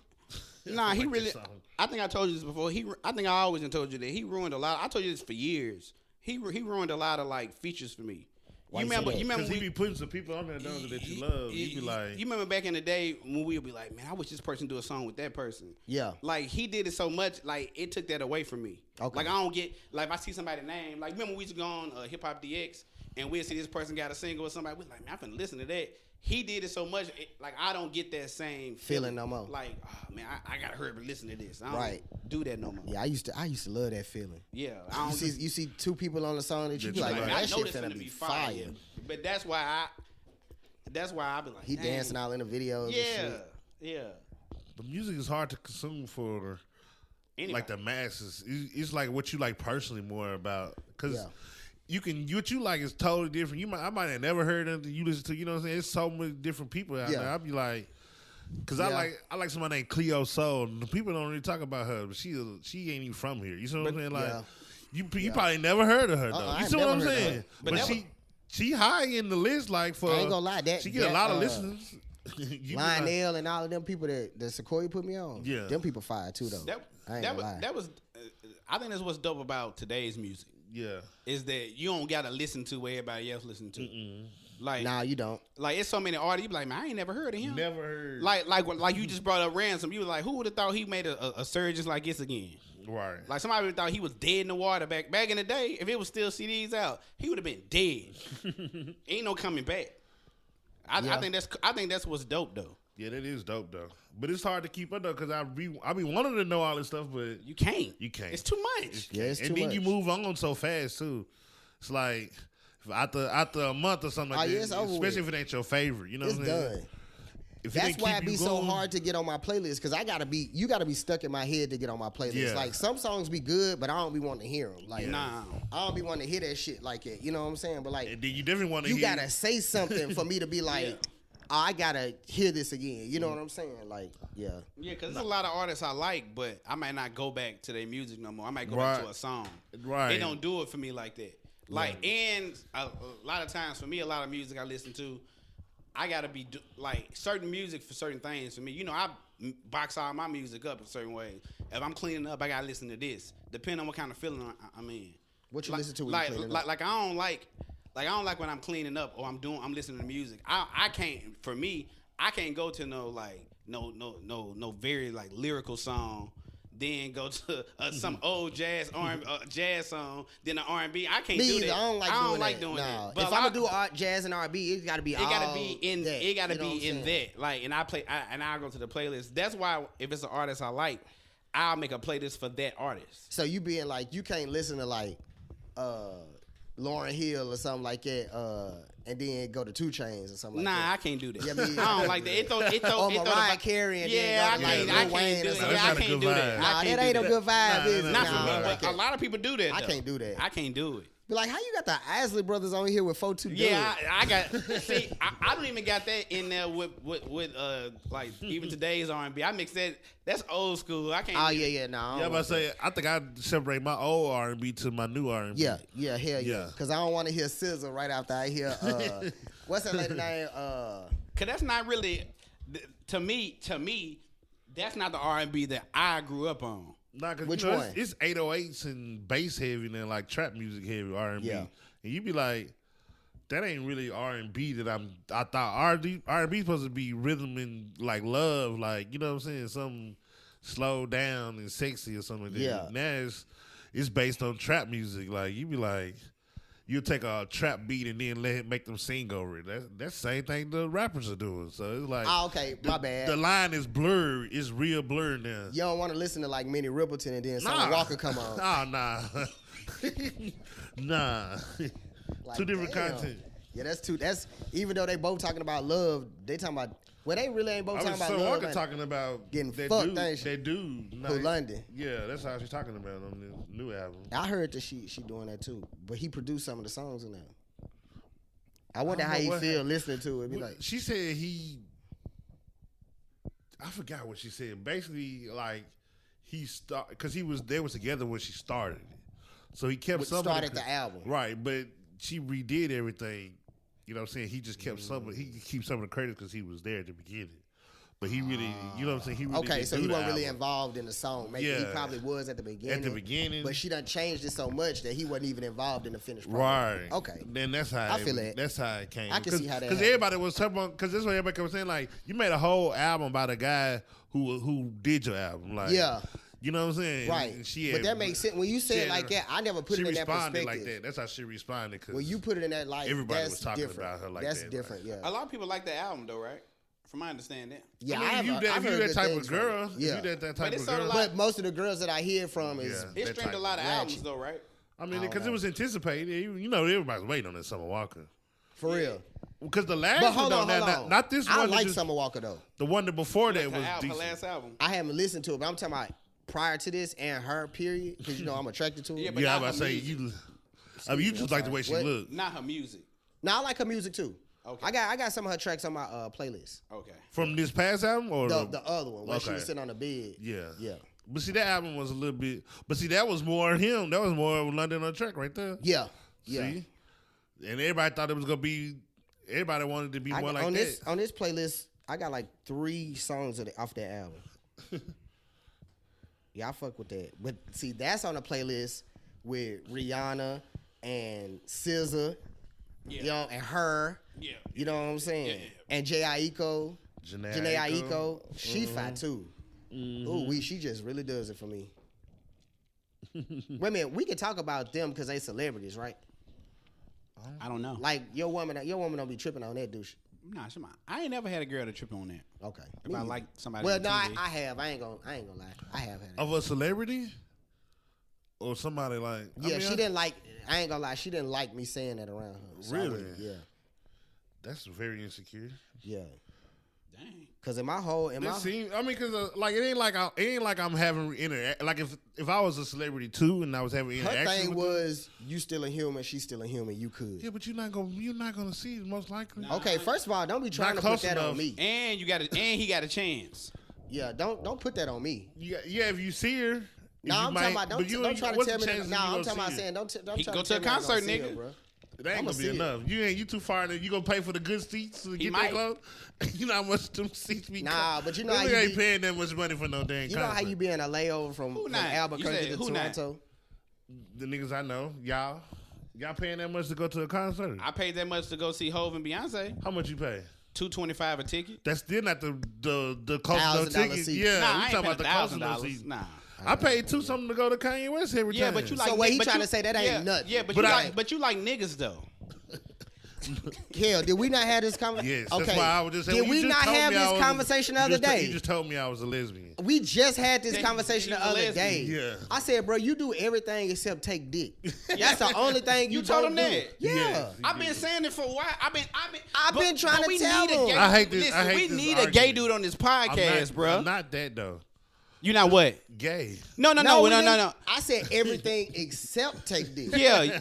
really. that song. I think I told you this before. I think I always told you that he ruined a lot. I told you this for years. He ruined a lot of like features for me. You remember? Because he be putting some people on there that you love. You be like, you remember back in the day when we would be like, man, I wish this person do a song with that person. Yeah. Like he did it so much, like it took that away from me. Okay. Like I don't get like if I see somebody's name, like remember we used to go on Hip Hop DX and we'd see this person got a single or somebody. We're like, man, I'm finna listen to that. He did it so much, like I don't get that same feeling no more. Like, oh, man, I gotta hurry up and listen to this. I don't do that no more. Yeah, I used to love that feeling. Yeah, you see two people on the song that you be like, man, that shit finna be fire. But that's why I be like, he dancing all in the videos. Yeah, and shit. yeah. the music is hard to consume for like the masses. It's like what you like personally more about because. Yeah. What you like is totally different. I might have never heard anything you listen to. You know what I'm saying? It's so many different people out there. I'll be like, because I like somebody named Cleo Soul. And the people don't really talk about her, but she ain't even from here. You see what I'm saying? Like you probably never heard of her though. You see what I'm saying? But she high in the list. Like for I ain't gonna lie, she get a lot of listeners. Lionel and all of them people that Sequoia put me on. Yeah, them people fire too though. That was I think that's what's dope about today's music. Yeah, is that you don't gotta listen to what everybody else listen to. Like, nah, you don't. Like, it's so many artists. You be like, man, I ain't never heard of him. Never heard. Like you just brought up Ransom. You was like, who would have thought he made a surge just like this again? Right. Like somebody would have thought he was dead in the water back in the day. If it was still CDs out, he would have been dead. Ain't no coming back. I think that's what's dope though. Yeah, that is dope though. But it's hard to keep up though because I be wanting to know all this stuff, but you can't. It's too much. It's too much. And then you move on so fast too. It's like after a month or something like that, especially if it ain't your favorite. You know what I'm saying? Done. That's why it be so hard to get on my playlist because you gotta be stuck in my head to get on my playlist. Yeah. Like some songs be good, but I don't be wanting to hear them. Like nah, I don't be wanting to hear that shit like that. You know what I'm saying? But like, and then you definitely want to. You gotta say something for me to be like. I gotta hear this again. You know what I'm saying? Like, yeah. Yeah, because there's a lot of artists I like, but I might not go back to their music no more. I might go back to a song. Right. They don't do it for me like that. Like, and a lot of times for me, a lot of music I listen to, I gotta be like certain music for certain things for me. You know, I box all my music up in certain ways. If I'm cleaning up, I gotta listen to this, depending on what kind of feeling I'm in. What you listen to? When like, you like I don't like. Like I don't like when I'm cleaning up or I'm listening to music. I can't. For me, I can't go to no very like lyrical song. Then go to some old jazz song. Then an R&B. I can't do that. I don't like doing that. But if I'm gonna do jazz and R&B, it gotta be. It gotta be in that. It gotta be in that. Like, and I go to the playlist. That's why if it's an artist I like, I'll make a playlist for that artist. So you being like, you can't listen to like. Lauryn Hill or something like that, and then go to 2 Chainz or something like that. Nah, I can't do that. Yeah, I don't like that. It throw Mariah Carey and I can't do that. I can't do that. Nah, that ain't a good vibe, is it? Not for me, but a lot of people do that. I can't do that. I can't do it. Be like, how you got the Isley Brothers on here with 4-2? Yeah, I got. See, I don't even got that in there with like even today's R&B. I mix that. That's old school. I can't. Oh yeah. No. Yeah, but I say I think I separate my old R&B to my new R&B. Yeah, hell yeah. Because I don't want to hear SZA right after I hear what's that lady name? Cause that's not really to me. That's not the R&B that I grew up on. Nah, cause which one? It's 808s and bass heavy and like trap music heavy R&B. Yeah. And you be like, that ain't really R&B that I thought R&B supposed to be rhythm and like love, like, you know what I'm saying? Something slow down and sexy or something like that. Yeah. Now it's based on trap music. Like you be like, you take a trap beat and then make them sing over it. That's the same thing the rappers are doing. So it's like, okay, my bad. The line is blurred. It's real blurred now. You don't want to listen to like Minnie Riperton and then Summer Walker come on. Nah. Nah. Like, Two different damn. content. Yeah, that's even though they both talking about love, they talking about they really ain't both talking about Summer love. Walker talking about getting that fucked, dude. ain't she? That dude. Who, London. Yeah, that's how she's talking about on the new album. I heard that she doing that too, but he produced some of the songs in there. I wonder how he feel listening to it. Be like, she said I forgot what she said. Basically, like because they was together when she started it, so he kept started the album, right? But she redid everything. You know what I'm saying? He just kept he keeps some of the credit because he was there at the beginning. But he really, you know what I'm saying? He really okay, so he wasn't really album. involved in the song. Maybe he probably was at the beginning. At the beginning. But she done changed it so much that he wasn't even involved in the finished product. Right. Okay. Then that's how I feel it. That's how it came. I can see how that Because happened. everybody was talking about, because this is what everybody was saying, like, you made a whole album about a guy who did your album. Like, Yeah. You know what I'm saying? Right. But that makes sense. When you say it like that, I never put it in that perspective. She responded like that. That's how she responded. When you put it in that light, everybody that's was talking different. about her like that's that. Different, yeah. A lot of people like the album though, right? From my understanding. Yeah, I mean, I've heard you that good type things of girl. from it. Yeah. You that type But it's of sort of girl. like- But most of the girls that I hear from is It streamed a lot of albums though, right? I mean, because it was anticipated. You know, everybody's waiting on that Summer Walker. for real. Because the last But one, hold on. not this one. I like Summer Walker though. The one that before that was Her decent. last album. I haven't listened to it, but I'm talking about prior to this and her period because you know I'm attracted to her. Yeah, but Yeah, not I'm about to her say music. you just like the way she What? looked. Not her music. Now I like her music too. Okay. I got some of her tracks on my playlist. Okay. From this past album or The other one where she Okay. was sitting on the bed. Yeah. Yeah. But see, that album was a little bit. But see, that was more him. That was more London on the track right there. Yeah. Yeah. See? And everybody thought it was gonna be. Everybody wanted to be more like on that. On this playlist, I got like 3 songs off that album. Yeah, I fuck with that. But see, that's on a playlist with Rihanna and SZA, you know, and her. Yeah. You know what I'm saying? And Jhené Aiko. Jhené Aiko. She fat too. Ooh, she just really does it for me. Wait a minute, we can talk about them because they celebrities, right? I don't know. Like your woman don't be tripping on that douche. Nah, I ain't never had a girl to trip on that. Okay. If I like somebody. Well, on no, TV. I have. I ain't gonna lie. I have had it. Of a celebrity, or somebody like. Yeah, she didn't like. I ain't gonna lie. She didn't like me saying that around her. So I Really? wouldn't- yeah. That's very insecure. Yeah. Dang. Cause in my Because like it ain't like I'm having interact. Like if I was a celebrity too and I was having her interaction. thing with her, was you still a human, she's still a human. You could. yeah, but you're not gonna see it most likely. Okay, first of all, don't be trying to put close that on enough. me. And he got a chance. Yeah, don't put that on me. Yeah, if you see her. No, I'm talking about don't try to tell me. No, I'm talking about saying don't He try go to to a tell me I concert, don't see her, nigga. bro. It ain't I'ma gonna be see it. enough. You too far. You gonna pay for the good seats to get might. that close? You know how much them seats be? Nah, but you know how you you ain't be- paying that much money for no damn. You know how you be in a layover from not? Albuquerque You said, to who not? Toronto? The niggas I know, y'all paying that much to go to a concert? I paid that much to go see Hov and Beyonce. How much you pay? $225 a ticket. That's still not the cost of the $1,000 ticket. seat. Yeah, Nah, I we ain't talking paying about the cost of the $1,000. seat. Nah. I paid $2 something to go to Kanye West every time. Yeah, but you like. So what he but trying you- to say, that ain't yeah, nothing. Yeah, but But you like niggas though. Hell, did we not have this conversation? Yes, that's why I was just saying. Did we not have this conversation the other day? You just told me I was a lesbian. We just had this Yeah, conversation you the a other lesbian. day. Yeah. I said, bro, you do everything except take dick. That's the only thing you told don't him do. that? Yeah. Yes. I've been saying it for a while. I've been trying to we tell need a him. gay- I hate this- Listen, I hate we this need a gay argument. dude on this podcast, bro. I'm not that though. You not what? Gay. No. we No. didn't- I said everything except take dick. Yeah.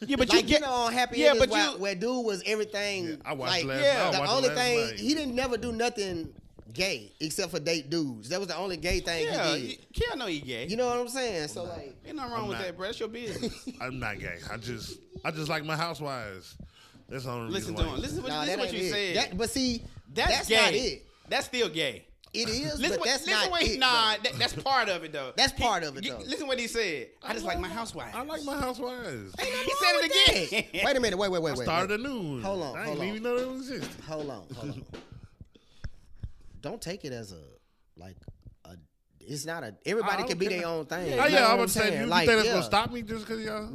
Yeah, but Like, you get on Happy Yeah, Endings but where, you- where dude was everything. I watched like, last yeah, night. I the watched only last thing, night. he didn't never do nothing gay except for date dudes. That was the only gay thing Yeah, he did. Kill know he gay. You know what I'm saying? So like, Ain't nothing wrong I'm with not. that, bro. That's your business. I'm not gay. I just like my housewives. That's the only Listen reason to why. him. Listen nah, listen that what ain't you it. said. But see, That's not gay. it. That's still gay. It is, Listen but what- that's listen not what he, it. Nah, though. that's part of it though. That's part of it, though. Listen what he said. I just like my housewife. I like my housewives. Ain't nothing He wrong said with it again. that. Wait a minute. Wait. Started a new one. Hold on, I hold didn't on. even know it existed. Hold on. Don't take it as It's not a. Everybody can be their own thing. Oh You know yeah, what I'm I'm about to say, saying? you Like, think that's yeah. gonna stop me just because y'all?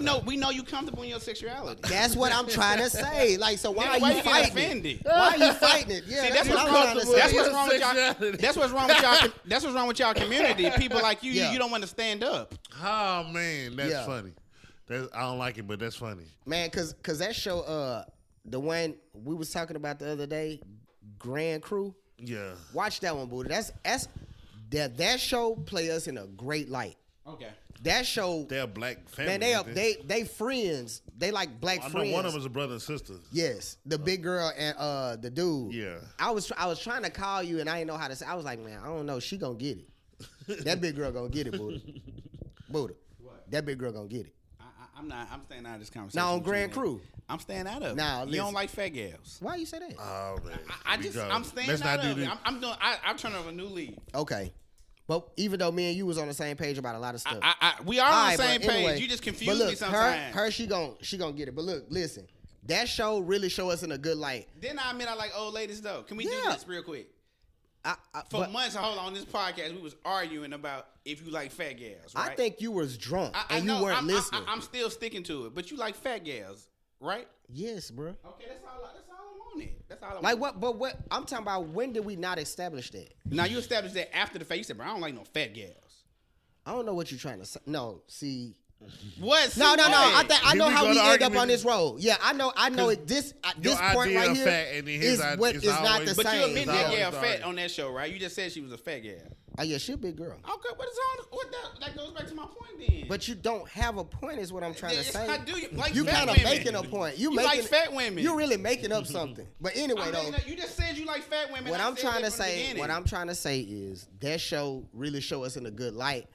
No, we know you comfortable in your sexuality. That's what I'm trying to say. Like, so why Nigga, are you get fighting offended? it? Why are you fighting it? Yeah, See, that's what I'm trying to say. That's what's wrong with y'all. Sexuality. That's what's wrong with y'all. That's what's wrong with y'all community. People like you, Yeah. you don't want to stand up. Oh man, that's Yeah. funny. I don't like it, but that's funny. Man, cause that show, the one we was talking about the other day, Grand Crew. Yeah. Watch that one, Buddha. That show play us in a great light. Okay. That show, They're black family. man, they friends. They like black I know friends. one of them is a brother and sister. Yes, the big girl and the dude. Yeah. I was trying to call you and I didn't know how to say. I was like, man, I don't know. She gonna get it. That big girl gonna get it, Buddha. Buddha. What? That big girl gonna get it. I'm staying out of this conversation. Now on with you, Grand man. Crew. I'm staying out of it. Now, you listen. don't like fat gals. Why you say that? Oh man. I'm staying Let's out not do of it. this. I'm doing. I'm turning over a new leaf. Okay. But even though me and you was on the same page about a lot of stuff. We are on Alright, the same but page. anyway, You just but confuse look, me sometimes. Her, she gon' get it. But look, listen. That show really show us in a good light. Then I admit I like old ladies though. Can we do Yeah. this real quick? For But months, hold on this podcast, we was arguing about if you like fat gals. Right? I think you was drunk I and know, you weren't I'm listening. I'm still sticking to it, but you like fat gals, right? Yes, bro. Okay, that's all I wanted. That's all I Like wanted. what? But what? I'm talking about. When did we not establish that? Now you established that after the fact. You said, bro, I don't like no fat gals. I don't know what you're trying to say. No, see. What? No. I know Here we how go we to end up argument. on this road. Yeah, I know. It. This Your point idea right of here fat and then his is idea what is is not always- the But you same. admit It's that always gal the fat argument. on that show, right? You just said she was a fat gal. Oh yeah, she a big girl. Okay, what is all? What that goes back to my point then. But you don't have a point, is what I'm trying to Yes, say. I do. You like You fat kind of women. making a point. You like making fat women. You really making up something. But anyway, I mean, though, you just said you like fat women. what I I'm said trying that to from the say, beginning. is that show really show us in a good light.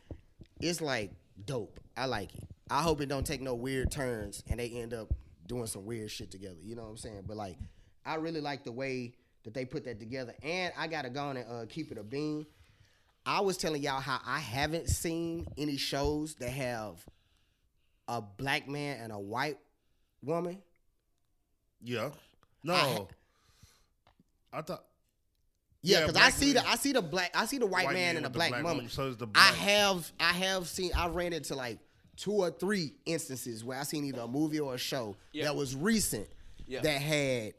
It's like dope. I like it. I hope it don't take no weird turns and they end up doing some weird shit together. You know what I'm saying? But like, I really like the way that they put that together. And I gotta go on and keep it a bean. I was telling y'all how I haven't seen any shows that have a black man and a white woman. Yeah. No. I thought. Yeah, Yeah, because black I see the white man and the with the black black woman. woman, so it's the I black- have seen. I ran into like 2 or 3 instances where I seen either a movie or a show that was recent that had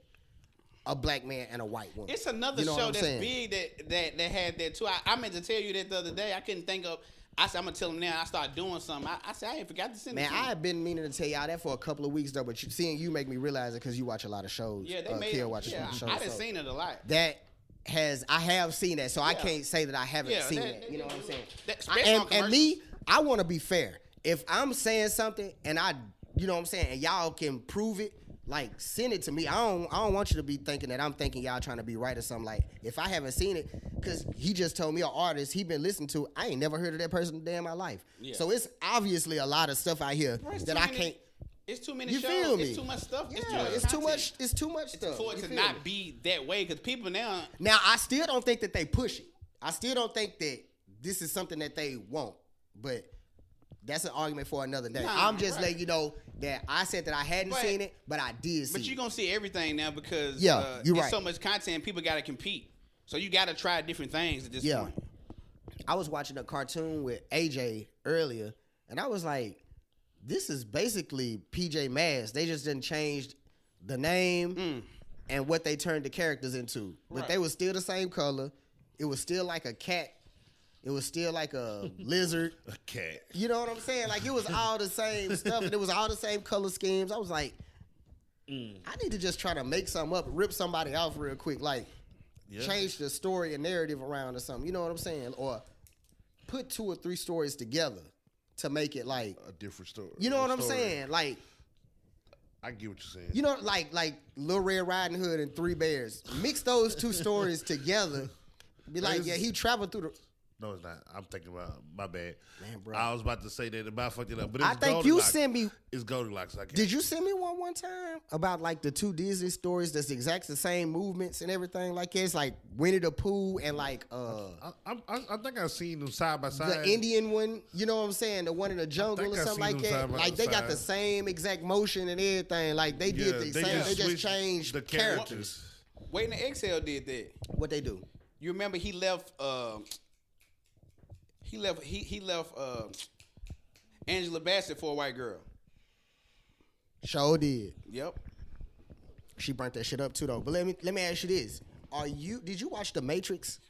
a black man and a white woman. It's another You know what show I'm that's saying? big that had that too. I meant to tell you that the other day. I couldn't think of. I said I'm gonna tell him now. I started doing something. I said I ain't forgot to send it. Man, to I him. have been meaning to tell y'all that for a couple of weeks though, but seeing you make me realize it because you watch a lot of shows. Yeah, they made Kill it. watches Yeah, shows. I done so seen it a lot. I have seen that, so I Yeah. can't say that I haven't Yeah, seen that- that. You know what I'm saying? especially on And me, I want to be fair. If I'm saying something and you know what I'm saying, and y'all can prove it, like send it to me. I don't want you to be thinking that I'm thinking y'all trying to be right or something. Like if I haven't seen it, because he just told me an artist he been listening to, I ain't never heard of that person a day in my life. Yeah. So it's obviously a lot of stuff out here Bro, it's that too I many- can't. It's too many You shows. feel me? It's too much stuff. Yeah, it's too much. content. It's too much stuff. For it You to feel not me? be that way, because people now. Now, I still don't think that they push it. I still don't think that this is something that they want. But that's an argument for another day. Nah, I'm just right. letting you know that I said that I hadn't But- seen it, but I did see But you're it. gonna see everything now because Yeah, you're there's right. so much content. People gotta compete, so you gotta try different things at this Yeah. point. I was watching a cartoon with AJ earlier, and I was like, this is basically PJ Masks. They just didn't change the name and what they turned the characters into. But Right. they were still the same color. It was still like a cat. It was still like a lizard. A cat. You know what I'm saying? Like, it was all the same stuff, and it was all the same color schemes. I was like, I need to just try to make something up, rip somebody off real quick, like, change the story and narrative around or something. You know what I'm saying? Or put 2 or 3 stories together to make it, like, A different story. you know what I'm Story. saying? Like, I get what you're saying. you know, like Little Red Riding Hood and 3 Bears. Mix those 2 stories together. Be like, That is- yeah, he traveled through the... No, it's not. I'm thinking about my bad. Man, bro. I was about to say that about fucking up, but it's I think you Goldilocks. sent me... It's Goldilocks. I can't. Did you send me one time about like the 2 Disney stories that's exact the same movements and everything? Like it's like Winnie the Pooh and like I think I've seen them side by side. the Indian one. You know what I'm saying? The one in the jungle think or I something seen like them that. side by Like they got side. the same exact motion and everything. Like they did the same. They just switched changed the characters. Waiting to Exhale did that. What they do? You remember he left He left Angela Bassett for a white girl. Sure did. Yep. She burnt that shit up too though. But let me ask you this: did you watch The Matrix?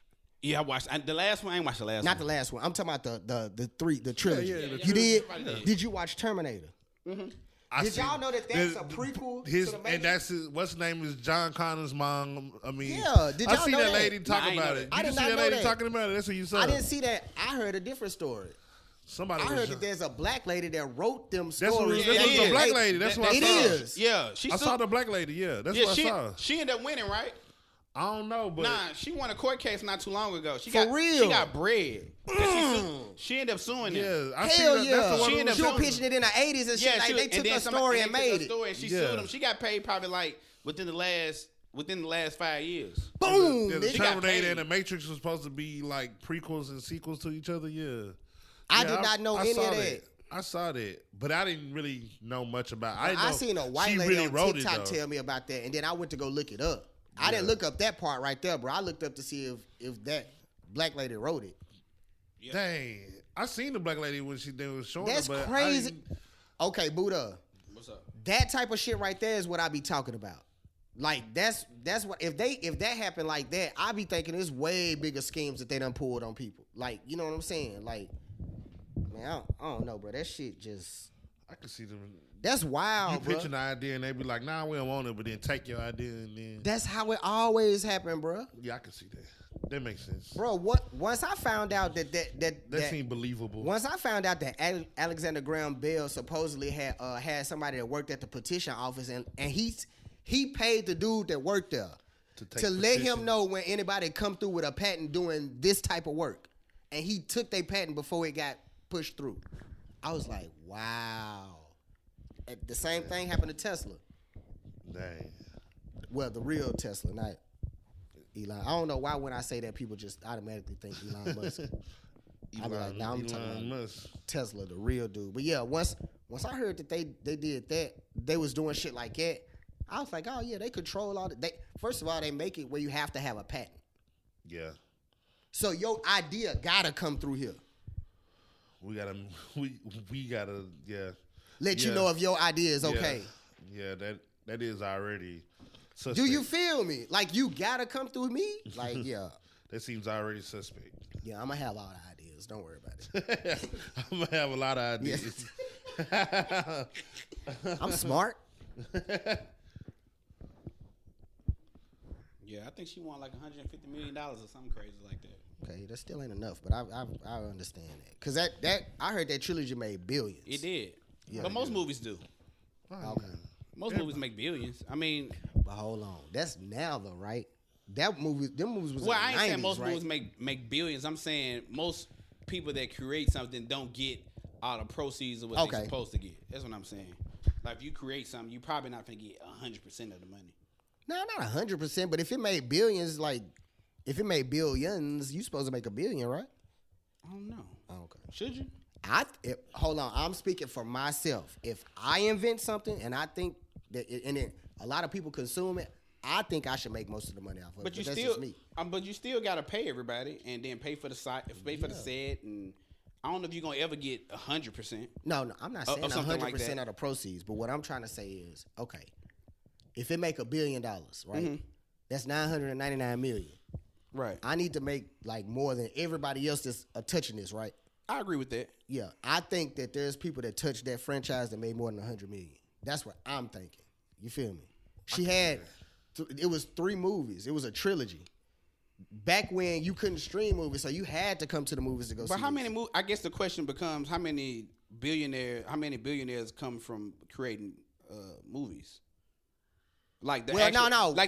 Yeah, I watched the last one. I ain't watched the last one. Not the last one. I'm talking about the trilogy. Yeah, you did? Everybody did. Did you watch Terminator? Mm-hmm. Did y'all know that's a prequel to The Matrix? And that's what's his name is John Connor's mom. I mean, yeah. Did y'all I seen know that lady talking Nah, I about ain't it. know You that. didn't I see did that not lady know that. talking about it. That's what you saw. I didn't see that. I heard a different story. Somebody. I heard that there's a black lady that wrote them That's stories. the black lady. That's what I It saw. is. Yeah, I saw the black lady. Yeah, that's what I saw. She ended up winning, right? I don't know, but Nah, she won a court case not too long ago. She For got real? She got bread. She ended up suing them. yeah, I Hell seen yeah. That's the one She who ended was up She was suing pitching it in the 80s and shit. Like they took her story and made it. And she Yeah. sued them. She got paid probably like within the last 5 years. Boom. The Nigga got Terminator paid. and the Matrix was supposed to be like prequels and sequels to each other. Yeah, I did not know any saw of that. I saw that, but I didn't really know much about. I seen a white she lady really on wrote TikTok it, tell me about that, and then I went to go look it up. I didn't look up that part right there, bro. I looked up to see if that black lady wrote it. Yeah. Dang, I seen the black lady when they was showing That's her, but crazy. Okay, Buddha. What's up? That type of shit right there is what I be talking about. Like that's what if that happened like that, I be thinking there's way bigger schemes that they done pulled on people. Like, you know what I'm saying? Like, man, I don't know, bro. That shit just I could see them. that's wild, You bro. pitch an idea and they be like, "Nah, we don't want it," but then take your idea and then That's how it always happened, bro. yeah, I can see that. That makes sense. Bro, once I found out That seemed believable. once I found out that Alexander Graham Bell supposedly had somebody that worked at the petition office and he paid the dude that worked there to let him petitions. know when anybody come through with a patent doing this type of work, and he took their patent before it got pushed through. I was like, wow. And the same thing happened to Tesla. Dang. Well, the real Tesla, not Elon. I don't know why when I say that people just automatically think Elon Musk. I be like, nah, I'm talking about Musk. Tesla, the real dude. But yeah, once I heard that they did that, they was doing shit like that, I was like, oh yeah, they control all the. First of all, they make it where you have to have a patent. Yeah. So your idea gotta come through here. We gotta yeah. Let you Yeah. know if your idea is okay. Yeah, that is already suspect. Do you feel me? Like you gotta come through me? Like yeah, That seems already suspect. yeah. I'm gonna have all the ideas. Don't worry about it. I'm gonna have a lot of ideas. I'm smart. Yeah, I think she won like $150 million or something crazy like that. Okay, that still ain't enough, but I understand that. Cause that I heard that trilogy made billions. It did. Yeah, But most movies do. Okay. Most movies make billions. I mean, But hold on, that's now though, right? Them movies was well, in I the ain't 90s, saying most right? movies make billions. I'm saying most people that create something don't get all the proceeds of what Okay. they're supposed to get. That's what I'm saying. Like if you create something, you probably not gonna get 100% of the money. No, not 100%, but if it made billions, like if it made billions, you supposed to make a billion, right? I don't know. Oh, okay. Should you? Hold on, I'm speaking for myself. If I invent something and I think that, and then a lot of people consume it, I think I should make most of the money off of it. But you that's still, just me. but you still gotta pay everybody and then pay for the site, pay for the set, and I don't know if you're gonna ever get 100%. No, I'm not saying Of something 100% like that. of the proceeds, but what I'm trying to say is, okay, if it make $1 billion, right? Mm-hmm. That's 999 million. Right. I need to make like more than everybody else that's touching this, right? I agree with that. Yeah, I think that there's people that touched that franchise that made more than 100 million. That's what I'm thinking. You feel me? She had, it was 3 movies. It was a trilogy. Back when you couldn't stream movies, so you had to come to the movies to go see. But how this. many? I guess the question becomes how many billionaires come from creating movies? Like the like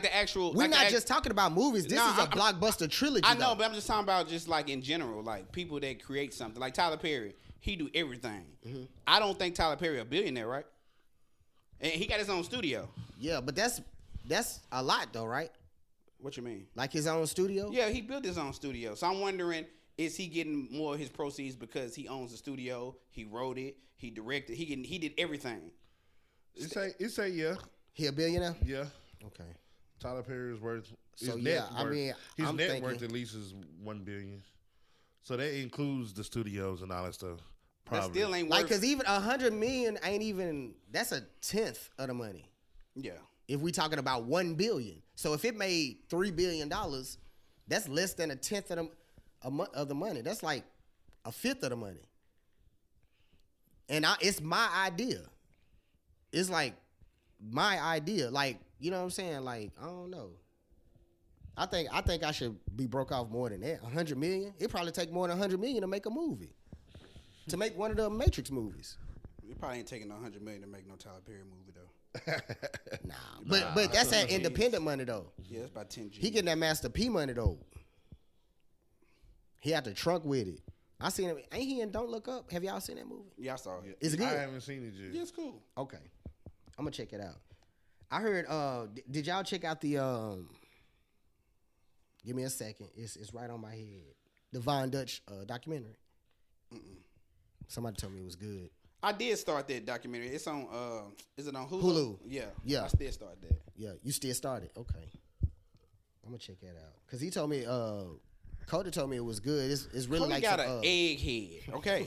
the actual. We're like not just talking about movies. This No, is a blockbuster trilogy. I know, though. but I'm just talking about just like in general, like people that create something. Like Tyler Perry, he do everything. Mm-hmm. I don't think Tyler Perry a billionaire, right? And he got his own studio. Yeah, but that's a lot though, right? What you mean? Like his own studio. Yeah, he built his own studio. So I'm wondering, is he getting more of his proceeds because he owns the studio? He wrote it. He directed. He did everything. It say yeah. He a billionaire. Yeah. Okay. Tyler Perry is worth. So, his yeah, net I worth- mean, his I'm net thinking- worth at least is $1 billion. So that includes the studios and all that stuff. That Probably. still ain't Like, worth. cause even 100 million ain't even. That's a tenth of the money. Yeah. If we talking about 1 billion, so if it made $3 billion, that's less than a tenth of the money. That's like a fifth of the money. And it's my idea. It's like my idea. Like, you know what I'm saying? Like, I don't know. I think I should be broke off more than that. 100 million. It probably take more than 100 million to make a movie. To make one of the Matrix movies. You probably ain't taking $100 million to make no Tyler Perry movie though. Nah, but that's that independent money though. Yeah, it's about 10 G. He getting that Master P money though. He had the trunk with it. I seen him. Ain't he in Don't Look Up? Have y'all seen that movie? Yeah, I saw it. Is it good? I haven't seen it yet. Yeah, it's cool. Okay, I'm gonna check it out. I heard. Did y'all check out the? Give me a second. It's right on my head. The Von Dutch documentary. Somebody told me it was good. I did start that documentary. It's on. Is it on Hulu? Hulu. Yeah. I still started that. Yeah, you still started. Okay, I'm gonna check that out because he told me. Cody told me it was good. It's really Cody like got some, an egghead. Okay.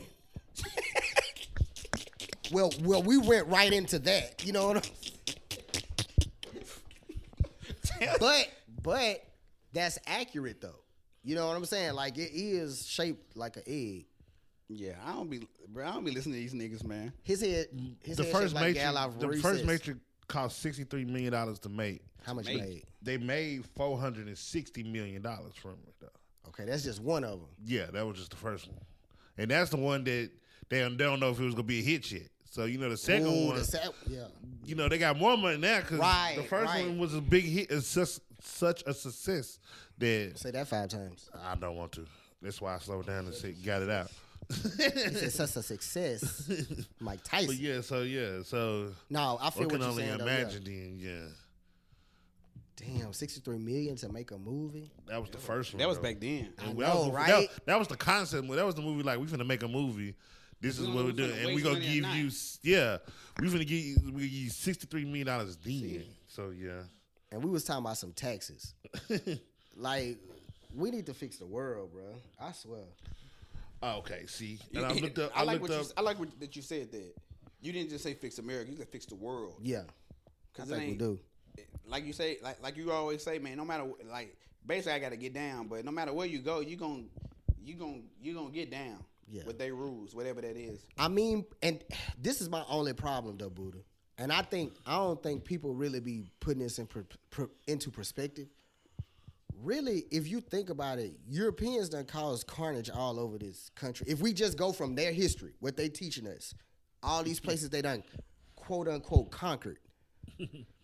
Well, we went right into that. You know what But that's accurate though. You know what I'm saying? Like it is shaped like an egg. Yeah, I don't be listening to these niggas, man. His head The shaped first like Matrix, Gandalf the recess. first Matrix cost $63 million to make. How much made? They made $460 million from it though. Okay, that's just one of them. Yeah, that was just the first one, and that's the one that they don't know if it was gonna be a hit yet. So you know the second one, yeah. you know they got more money now because the first one was a big hit. It's such a success that Say that 5 times. I don't want to. That's why I slowed down and said, got it out. It's such a success. Mike Tyson. But so No, I feel I what can you're only saying. imagine then. Yeah, Damn, 63 million to make a movie. that was the first one. That was though. back then. I And know, right? That was the concept. That was the movie. Like we finna make a movie. This is what we're doing, and we waste gonna money or give not. you. We finna give you $63 million then. So yeah. And we was talking about some taxes. Like, we need to fix the world, bro. I swear. Oh, okay. See, and I looked up. I like that you said that. You didn't just say fix America. You said fix the world. Yeah, I think we do. Like you say, like you always say, man. No matter like, basically, I got to get down. But no matter where you go, you gonna get down. Yeah. With their rules, whatever that is. I mean, and this is my only problem, though, Buddha. And I don't think people really be putting this into perspective. Really, if you think about it, Europeans done caused carnage all over this country. If we just go from their history, what they teaching us, all these places they done, quote unquote, conquered.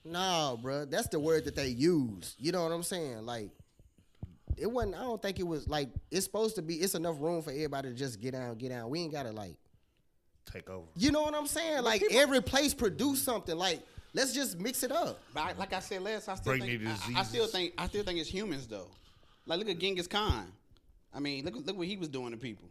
No, bro, that's the word that they use. You know what I'm saying? Like, it wasn't. I don't think it was like it's supposed to be. It's enough room for everybody to just get down. We ain't gotta like Take over. You know what I'm saying? Like every place produce something. Like let's just mix it up. But like I said last, I still think it's humans though. Like look at Genghis Khan. I mean, look what he was doing to people.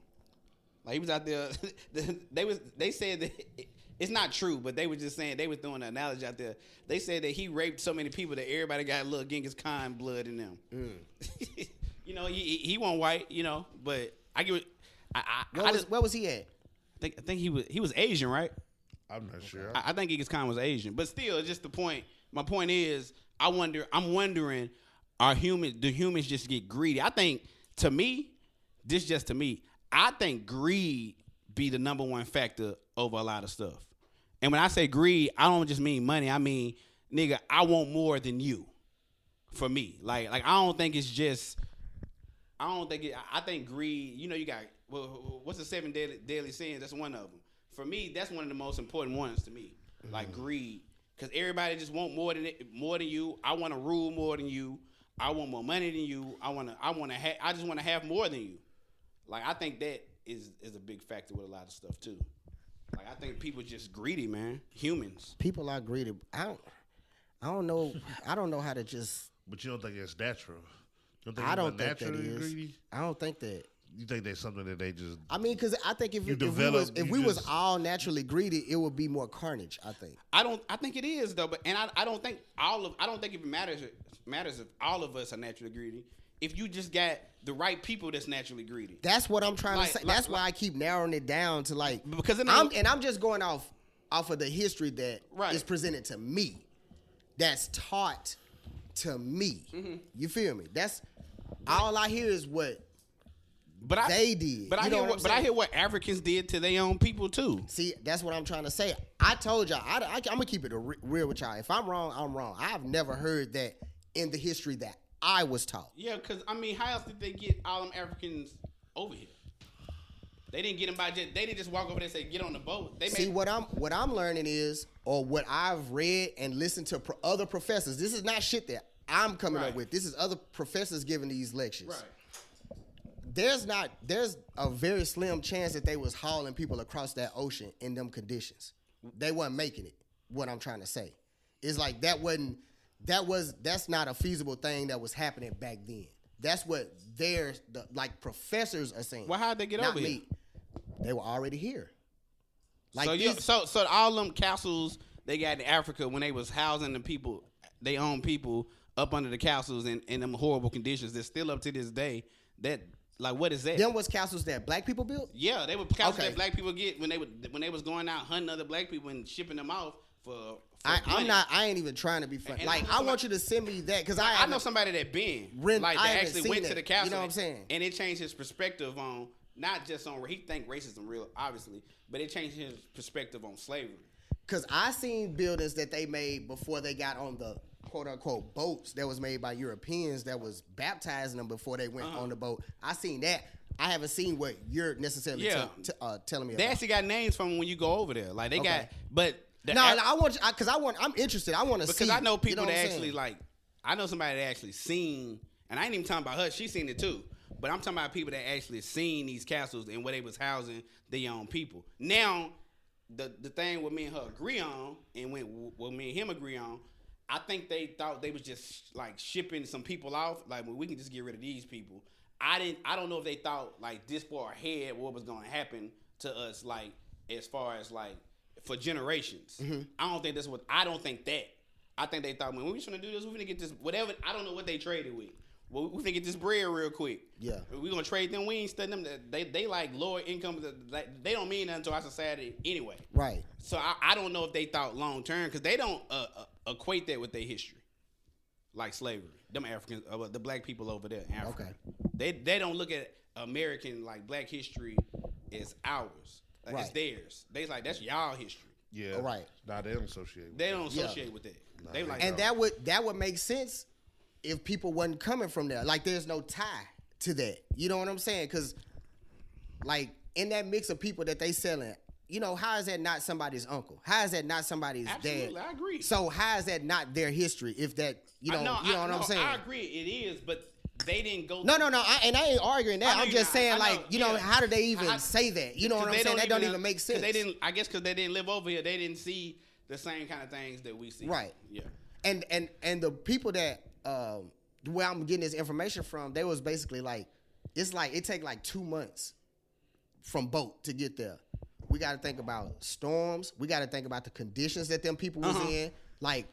Like he was out there. They said that it's not true, but they were just saying they was throwing an analogy out there. They said that he raped so many people that everybody got a little Genghis Khan blood in them. You know, he wasn't white. You know, but I give it. Where was he at? I think he was Asian, right? I'm not sure. I think Genghis Khan was Asian, but still, just the point. My point is, I'm wondering, do humans just get greedy? I think to me, I think greed be the number one factor over a lot of stuff. And when I say greed, I don't just mean money. I mean, nigga, I want more than you. For me, like I don't think it's just. I think greed. You know, you got what's the 7 deadly sins? That's one of them. For me, that's one of the most important ones to me. Like greed, because everybody just want more than you. I want to rule more than you. I want more money than you. I just want to have more than you. Like I think that is a big factor with a lot of stuff too. Like I think people just greedy, man. Humans. People are greedy. I don't know. I don't know how to just. But you don't think it's natural? I don't think that is. Greedy? I don't think that. You think that's something that they just? I mean, because I think if we was all naturally greedy, it would be more carnage. I think. I think it is though, but I don't think it matters if all of us are naturally greedy. if you just got the right people that's naturally greedy. That's what I'm trying to say. That's why I keep narrowing it down to like because I'm just going off of the history that is presented to me, that's taught to me. You feel me? That's all I hear is what they did. But I hear what Africans did to their own people too. See, that's what I'm trying to say. I told y'all, I'm gonna keep it real with y'all. If I'm wrong, I'm wrong. I've never heard that in the history that I was taught. Yeah, because I mean, how else did they get all them Africans over here? They didn't get them by just. They didn't just walk over there and say, "Get on the boat." What I'm learning is, or what I've read and listened to other professors. This is not shit that I'm coming up with. This is other professors giving these lectures. Right. There's a very slim chance that they was hauling people across that ocean in them conditions. They wasn't making it. What I'm trying to say is like that's not a feasible thing that was happening back then. That's what professors are saying. Well, how'd they get over here? They were already here. So all them castles they got in Africa when they was housing the people, they own people up under the castles in them horrible conditions. They're still up to this day. That like what is that? Them was castles that black people built? Yeah, they were castles that black people get when they was going out hunting other black people and shipping them off for I ain't even trying to be funny. Like I want you to send me that because I know somebody that that actually went to the castle. You know what I'm saying? And it changed his perspective on not just on he think racism real obviously, but it changed his perspective on slavery. Because I seen buildings that they made before they got on the quote unquote boats that was made by Europeans that was baptizing them before they went on the boat. I seen that. I haven't seen what you're necessarily telling me about. They actually got names from when you go over there. Like they got, but I'm interested. I want to see. Because I know people that actually like. I know somebody that actually seen, and I ain't even talking about her. She seen it too. But I'm talking about people that actually seen these castles and where they was housing their own people. Now, the thing what me and her agree on, and what me and him agree on, I think they thought they was just like shipping some people off. Like, well, we can just get rid of these people. I don't know if they thought like this far ahead what was going to happen to us, like as far as like for generations. I don't think that's what. I don't think that. I think they thought, when we trying to do this, we're gonna get this whatever. I don't know what they traded with. Well, we finna get this bread real quick. Yeah, we gonna trade them. We ain't studying them. They like lower income. They don't mean nothing to our society anyway. Right. So I don't know if they thought long term because they don't equate that with their history, like slavery. Them Africans, the black people over there in Africa. Okay. They don't look at American like black history as ours. Like it's theirs. They like that's y'all history. Yeah. Right. Nah, they don't associate. They don't associate with that. Nah, they like and that would make sense if people wasn't coming from there. Like there's no tie to that. You know what I'm saying? Because like in that mix of people that they selling, you know, how is that not somebody's uncle? How is that not somebody's dad? Absolutely, I agree. So how is that not their history? If that you know what I'm saying? I agree, it is, but they didn't go. No. I ain't arguing that. I'm just saying, like, you know, how did they even say that? You know what I'm saying? That don't even make sense. They didn't. I guess because they didn't live over here, they didn't see the same kind of things that we see. Right. Yeah. And the people that where I'm getting this information from, they was basically like, it's like it take like 2 months from boat to get there. We got to think about storms. We got to think about the conditions that them people was in. Like,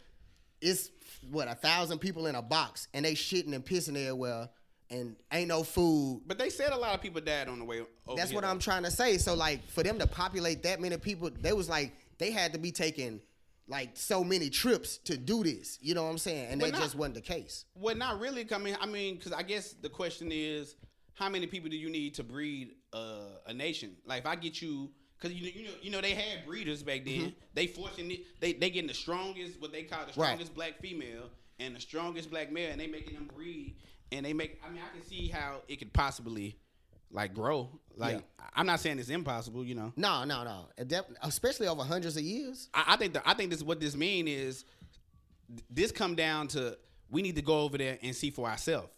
it's 1,000 people in a box and they shitting and pissing everywhere and ain't no food. But they said a lot of people died on the way over. That's what I'm trying to say. So like for them to populate that many people, they was like they had to be taking like so many trips to do this. You know what I'm saying? And that just wasn't the case. Well, not really. I mean, because I guess the question is, how many people do you need to breed a nation? Like if I get you. Because you know they had breeders back then. They forcing it. They getting the strongest, what they call the strongest black female and the strongest black male, and they making them breed. And they make. I mean, I can see how it could possibly like grow. Like I'm not saying it's impossible. You know. No. Especially over hundreds of years. I think this what this mean is. This come down to we need to go over there and see for ourselves.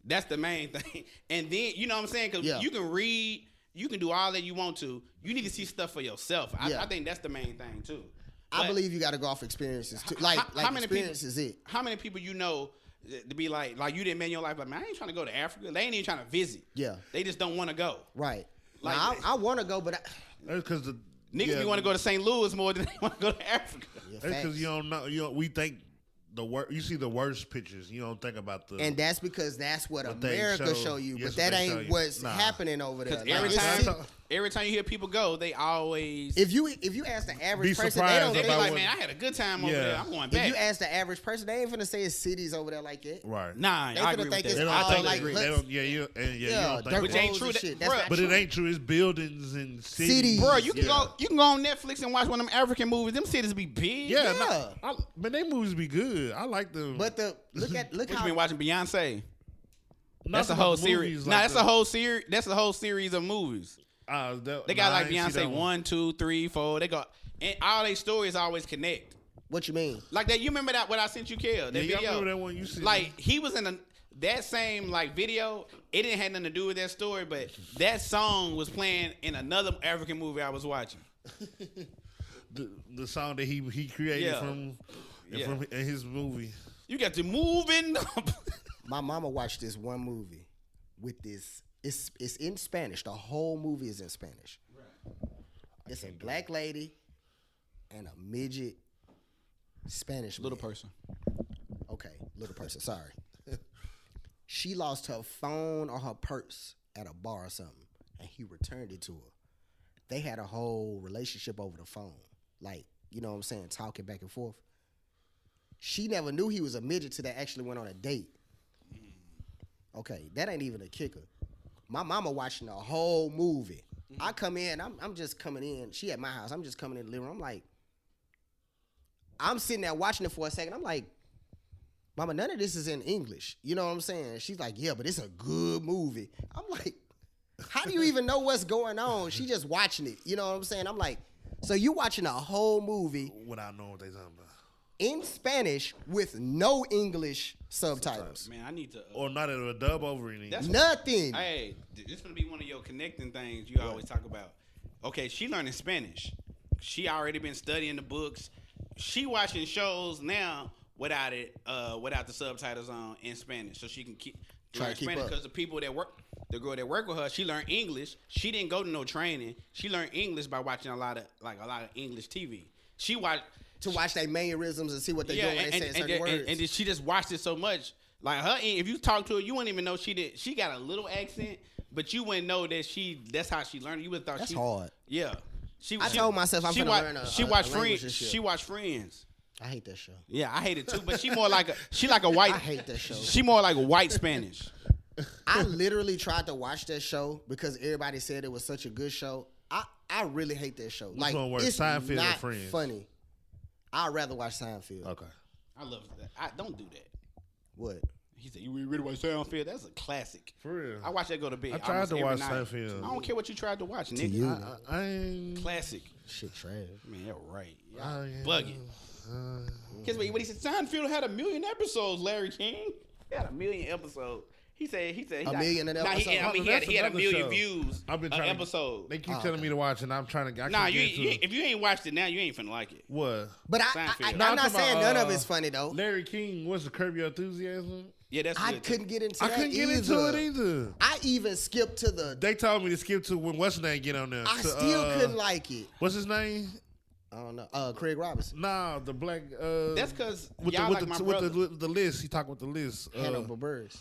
That's the main thing. And then you know what I'm saying because you can read. You can do all that you want to. You need to see stuff for yourself. I think that's the main thing too. I believe you got to go off experiences too. Like how many experience is it? How many people you know to be like you didn't man your life? Like man, I ain't trying to go to Africa. They ain't even trying to visit. Yeah, they just don't want to go. Right. Like now, I want to go, but because the niggas want to go to St. Louis more than they want to go to Africa. Because you don't know. We think you see the worst pictures. You don't think about the. And that's because that's what they America show you, yes, but that what they show ain't you. what's Nah. happening over there. Every time you hear people go, they always if you ask the Be average person, they surprised don't. they be about like, what- man, I had a good time over there. I'm going If back. you ask the average person, they ain't finna say it's cities over there like that. Right. Nah, They I finna agree think with it's They that. don't all think like they hoods. don't. Yeah, you don't dirt think. Which that. ain't roads true. and That, shit. That's bruh, not But true. it ain't true. It's buildings and cities. Bro, you can Yeah. go on Netflix and watch one of them African movies. Them cities be big. Yeah, Yeah. but they movies be good. I like them. But look What you how been watching Beyonce? Not That's a about whole the series. movies, Nah, like that's a whole series. That's a whole series of movies. They got like Beyonce 1, 2, 3, 4. They got and all their stories always connect. what you mean? Like that. You remember that what I sent you, Kel? That Yeah, I video. remember that one you sent Like me. he was in that same like video. It didn't have nothing to do with that story, but that song was playing in another African movie I was watching. the song that he created Yeah. from Yeah. in his movie. You got to move in. My mama watched this one movie with this. It's in Spanish. The whole movie is in Spanish. It's a black lady and a midget Spanish Little man. person. Okay, little person. Sorry. She lost her phone or her purse at a bar or something, and he returned it to her. They had a whole relationship over the phone, like, you know what I'm saying, talking back and forth. She never knew he was a midget till they actually went on a date. Okay, that ain't even a kicker. My mama watching the whole movie. I come in, I'm just coming in. She at my house. I'm just coming in the living room. I'm like, I'm sitting there watching it for a second. I'm like, Mama, none of this is in English. You know what I'm saying? She's like, yeah, but it's a good movie. I'm like, how do you even know what's going on? She just watching it. You know what I'm saying? I'm like, so you watching a whole movie Without knowing what they talking about. in Spanish with no English subtitles. Man, I need to. Or not a dub over anything. That's- Nothing. Hey, this is gonna be one of your connecting things you always talk about. Okay, she learning Spanish. She already been studying the books. She watching shows now without the subtitles on in Spanish, so she can Try learn to keep Spanish. up. Because the people that work, the girl that work with her, she learned English. She didn't go to no training. She learned English by watching a lot of English TV. She watched. To watch their mannerisms and see what they do when they say certain words. And then she just watched it so much. Like her, if you talk to her, you wouldn't even know she did. She got a little accent, but you wouldn't know that that's how she learned. You would have thought That's hard. Yeah. I told myself I'm she gonna learn She watched language Friends. and shit. She watched Friends. I hate that show. Yeah, I hate it too. But she more like a white. I hate that show. She more like a white Spanish. I literally tried to watch that show because everybody said it was such a good show. I really hate that show. Which one worse, it's Seinfeld or not Friends? funny. I'd rather watch Seinfeld. Okay. I love that. I don't do that. What? He said, "You really watch Seinfeld? That's a classic." For real. I watch that go to bed. I tried almost to every watch night. Seinfeld. I don't care what you tried to watch, nigga. you. I ain't. Classic. Shit trash. Man, you're right. I ain't- Bugging. Guess what? What he said? Seinfeld had 1 million episodes. Larry King. He had 1 million episodes. He said he A million an Nah, episode? I mean, he That's had 1 another million show. views. I've been an trying to- episode. They keep telling me to watch, and I'm trying to. I Nah, can't get into it. if you ain't watched it now, you ain't finna like it. What? But Seinfeld. I'm No, I'm not talking saying about, none of it's funny though. Larry King, what's the Curb Your Enthusiasm? Yeah, that's I good, too. couldn't get into I that couldn't get into it either. I even skipped to the. They told me to skip to when what's his name get on there. I to, still couldn't like it. What's his name? I don't know. Craig Robinson. Nah, the black. That's because with y'all the, like with, my the, brother. with the list. He talked with the list. Hannibal Buress.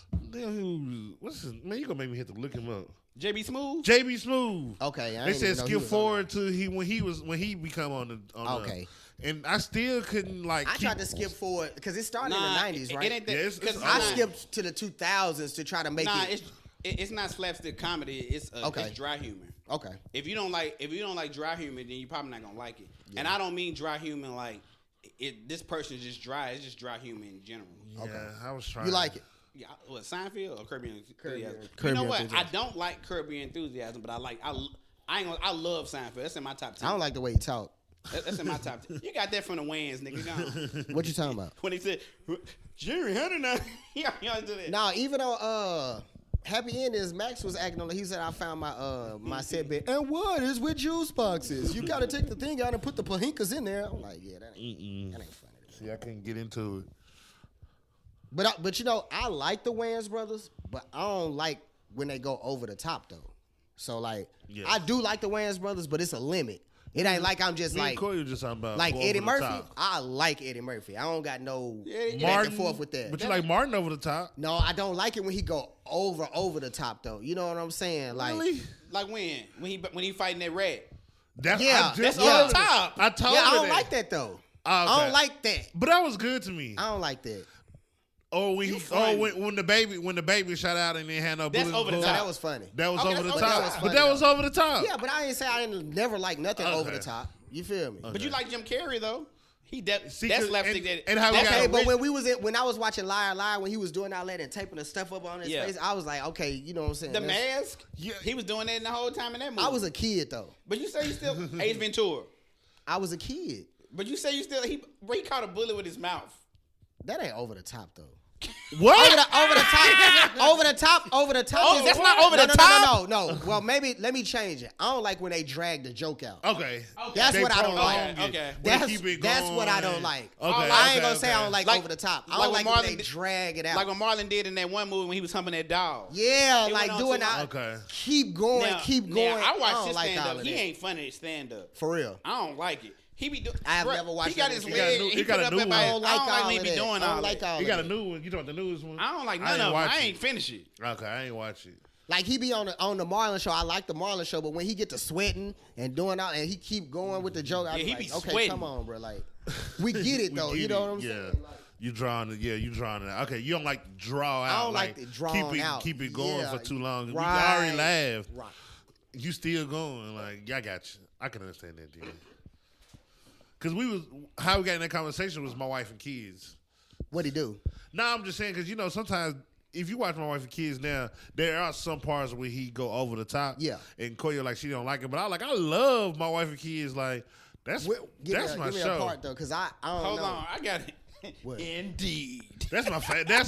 What's his man? You gonna make me have to look him up. JB Smooth. JB Smooth. Okay, I They didn't said even know he skip was on forward to when he become on the. Okay. And I still couldn't like. I tried to skip forward because it started in the 90s, right? It ain't that, Yeah, it's 'cause I nah, skipped to the 2000s to try to make Nah, it. it's not slapstick comedy. It's dry humor. Okay. If you don't like dry humor, then you're probably not gonna like it. And I don't mean dry humor like this person's just dry. It's just dry humor in general. Yeah, I was trying. You like it? Yeah, what Seinfeld or Curb Your Enthusiasm? Curb You know Your what? Enthusiasm. I don't like Curb Your Enthusiasm, but I love Seinfeld. That's in my top 10. I don't like the way he talk. That's in my top 10. You got that from the Wayans, nigga. Gone. What you talking about? When he said Jerry Hunter, now you don't do that. Now, even though Happy Endings, Max was acting on it. He said, I found my set bed. And what is with juice boxes? You got to take the thing out and put the pahinkas in there. I'm like, yeah, that ain't funny. See, I couldn't get into it. But you know, I like the Wayans brothers, but I don't like when they go over the top though. So like, Yeah. I do like the Wayans brothers, but it's a limit. It ain't like I'm just Me like and Corey was just talking about like go Eddie over the Murphy. top. I like Eddie Murphy. I don't got no back Martin, and forth with that. But you like Martin over the top? No, I don't like it when he go over the top though. You know what I'm saying? Like, Really? Like when he fighting that rat. That's Yeah, that's yeah. over the top. I told yeah, I her don't that. like that though. Oh, okay. I don't like that. But that was good to me. I don't like that. Or when when the baby shot out and they had no That's bullets. over the No, top. that was funny. That was Okay, over the that's top. over the top. But Funny, that was though. over the top. Yeah, but I ain't say I didn't never like nothing Okay. over the top. You feel me? But you like Jim Carrey though. See, That's 'cause- slapstick. and how we that's got- Okay, but original. when I was watching Liar Liar, when he was doing all that and taping the stuff up on his Yeah. face, I was like, okay, you know what I'm saying? The That's- Mask. Yeah. He was doing that the whole time in that movie. I was a kid though. But you say you still Ace Ventura. I was a kid. But you say you still he caught a bullet with his mouth. That ain't over the top though. What? Over the top. Oh, is- that's not over the top? No. Well, maybe let me change it. I don't like when they drag the joke out. Okay. That's They what I don't prolong like. it. Okay. When they keep it That's what I going. don't like. Okay, I ain't okay, gonna say I okay. don't like Like- over the top. I like don't when like when Marlon they did- drag it out. Like when Marlon did in that one movie when he was humping that dog. Yeah, It like went on doing too long. that. Okay. Keep going, keep going. Now, I watched don't his like stand all up. of He that. ain't funny at stand up. For real. I don't like it. He be doing. I have never watched He got it. his He got a leg. new- He he got put a up new at one. my. I don't like when all he of be that. doing I don't all like that. all You of got a that. new one. You talking about the newest one? I don't like I none ain't of them. watch I it. ain't finish it. Okay, I ain't watch it. Like he be on the Marlon show. I like the Marlon show, but when he get to sweating and doing all, and he keep going with the joke, I Yeah, be he like, be okay, sweating. come on, bro. Like we get it We though. get You know it. what I'm Yeah. saying? Like, You drawing it. Yeah, you drawing it. Okay, you don't like draw out. I don't like the drawn out. Keep it going Yeah, for too long. We right. already laughed. Right. You still going. Like, yeah, I got you. I can understand that, dude. Because how we got in that conversation was my wife and kids. What'd he do? Nah, I'm just saying because, sometimes if you watch my wife and kids now, there are some parts where he go over the top. Yeah. And Koya, like, she don't like it. But I love my wife and kids. Like, that's my Give me show. a part though, cause I don't Hold know. on, I got it. What? Indeed. That's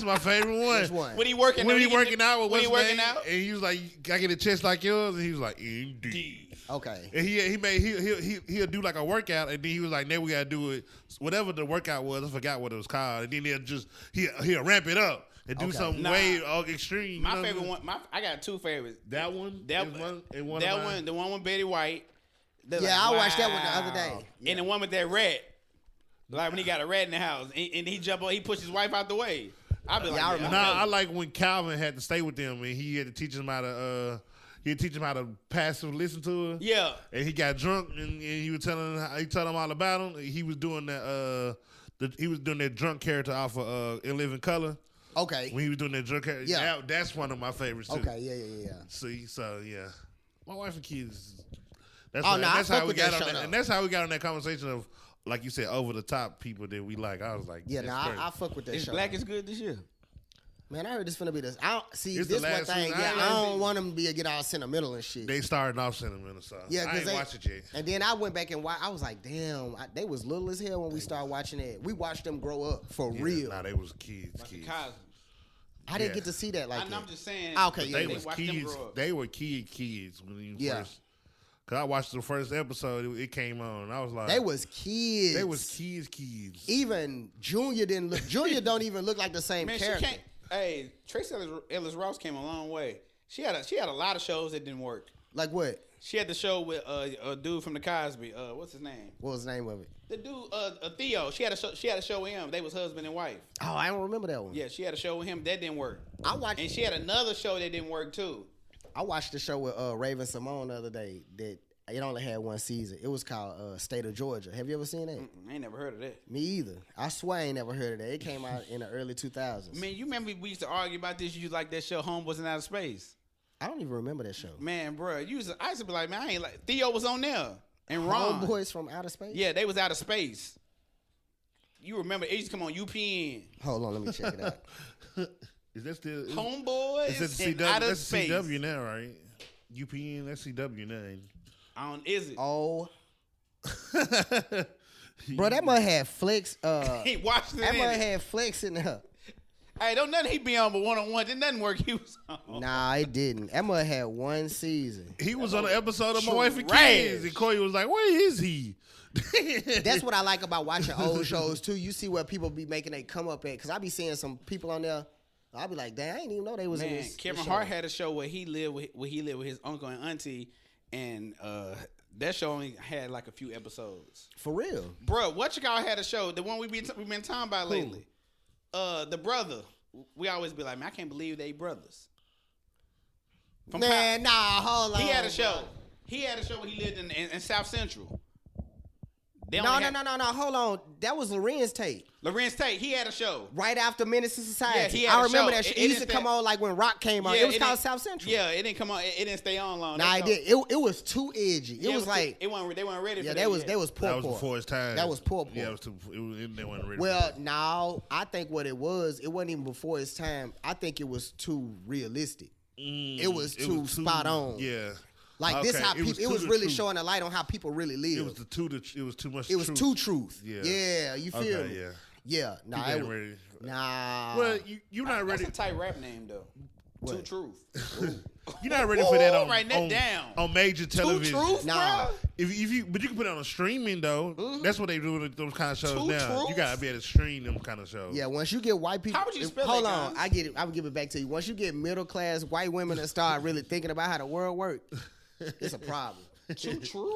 my favorite one. Which one? When he working, When he get working the- out with when he what's working name, out. and he was like, "I get a chest like yours," and he was like, "Indeed." Indeed. Okay. And he'll do like a workout, and then he was like, "Now we gotta do it, whatever the workout was. I forgot what it was called." And then he'll ramp it up and do Okay. something Nah. way extreme. you My know favorite what one. I got two favorites. That one. That is one. And one. That of mine. one. The one with Betty White. They're Yeah, like, I watched that one the wow. other day. Yeah. And the one with that rat. Like when he got a rat in the house and he jump on, he pushed his wife out the way. I be like, I yeah, remember. Nah, I like when Calvin had to stay with them, and he had to teach him how to. He'd teach him how to passive listen to her. Yeah. And he got drunk, and he was telling him all about him. He was doing that. He was doing that drunk character off of In Living Color. Okay. When he was doing that drunk character, Yeah. that's one of my favorites too. Okay. Yeah. See, so yeah, my wife and kids. That's Oh, no, I that's fuck how we with got that on show, that, though. and that's how we got on that conversation of, like you said, over the top people that we like. I was like, Yeah. that's Nah, crazy. I fuck with that Is show. Black is good this year. Man, I heard this finna be this. I don't see It's this the one last thing. season. Yeah, I I ain't don't want them to get all sentimental and shit. They started off sentimental, so Yeah, I because ain't watched it yet. And then I went back and watched. I was like, damn, they was little as hell when we started watching it. We watched them grow up for Yeah, real. Nah, they was kids. Like the kids. Cosby. I didn't yeah. get to see that like I'm that. just saying. Okay, yeah, They yeah. was watched them kids. grow up. They were kids when you Yeah. first. Cause I watched the first episode, it came on. And I was like, They was kids. They was kids. Even Junior didn't look. Junior don't even look like the same Man, she character. can't. Hey, Tracy Ellis Ross came a long way. She had a lot of shows that didn't work. Like what? She had the show with a dude from the Cosby. What's his name? What was the name of it? The dude, Theo. She had a show with him. They was husband and wife. Oh, I don't remember that one. Yeah, she had a show with him that didn't work. I watched. And she had another show that didn't work too. I watched the show with Raven Simone the other day. That it only had one season. It was called State of Georgia. Have you ever seen that? I ain't never heard of that. Me either. I swear I ain't never heard of that. It came out in the early 2000s. Man, you remember we used to argue about this? You like that show, Homeboys in Outer Space? I don't even remember that show. Man, bro, I used to be like, man, I ain't like Theo was on there and Ron. Homeboys from Outer Space? Yeah, they was out of space. You remember? It used to come on UPN. Hold on, let me check it out. Is that still? Homeboys Is in that Outer That's Space. CW now, right? UPN. That's CW now. Is it? Oh. Bro, that must have Flex. He watched it. That in must it. have Flex in there. Hey, don't nothing he be on but one-on-one. Didn't nothing work. He was on. Nah, it didn't. That must have one season. He was on an episode of My Wife and Trash. Kids, and Corey was like, "Where is he?" That's what I like about watching old shows too. You see where people be making they come up at. Cause I be seeing some people on there. I be like, damn, I didn't even know they was in Man, this. Kevin this Hart show. had a show where he lived with his uncle and auntie, and That show only had like a few episodes. For real. Bro, what you all had a show? The one we been talking about lately. The brother. We always be like, man, I can't believe they brothers. Man, hold on. He had a show. He had a show when he lived in South Central. No, hold on. That was Lorenz Tate. Lorenz Tate, he had a show. Right after Menace to Society. Yeah, he had I remember show. that shit. It used to come on like when Rock came on. Yeah, It was called South Central. Yeah, it didn't come on. It didn't stay on long. Nah, it did. It was too edgy. It was like they weren't ready for that. They was poor. That was before his time. That was poor. Yeah, they weren't ready. Well, now I think what it wasn't even before his time. I think it was too realistic. It was too spot on. Yeah. Like this, how people. It was really showing a light on how people really live. It was it was too much. It was too truth. Yeah. You feel me? Yeah. Yeah. Nah. Ready. Nah. Well, you're not ready. That's a tight rap name though. What? Too Truth. You're not ready for that on major television. Too Truth, nah. bro. But you can put it on a streaming though. Mm-hmm. That's what they do with those kind of shows now. Truth? You gotta be able to stream them kind of shows. Yeah, once you get white people. How would you spell hold that, on, guys? I get it. I will give it back to you. Once you get middle class white women that start really thinking about how the world works, it's a problem. Too True?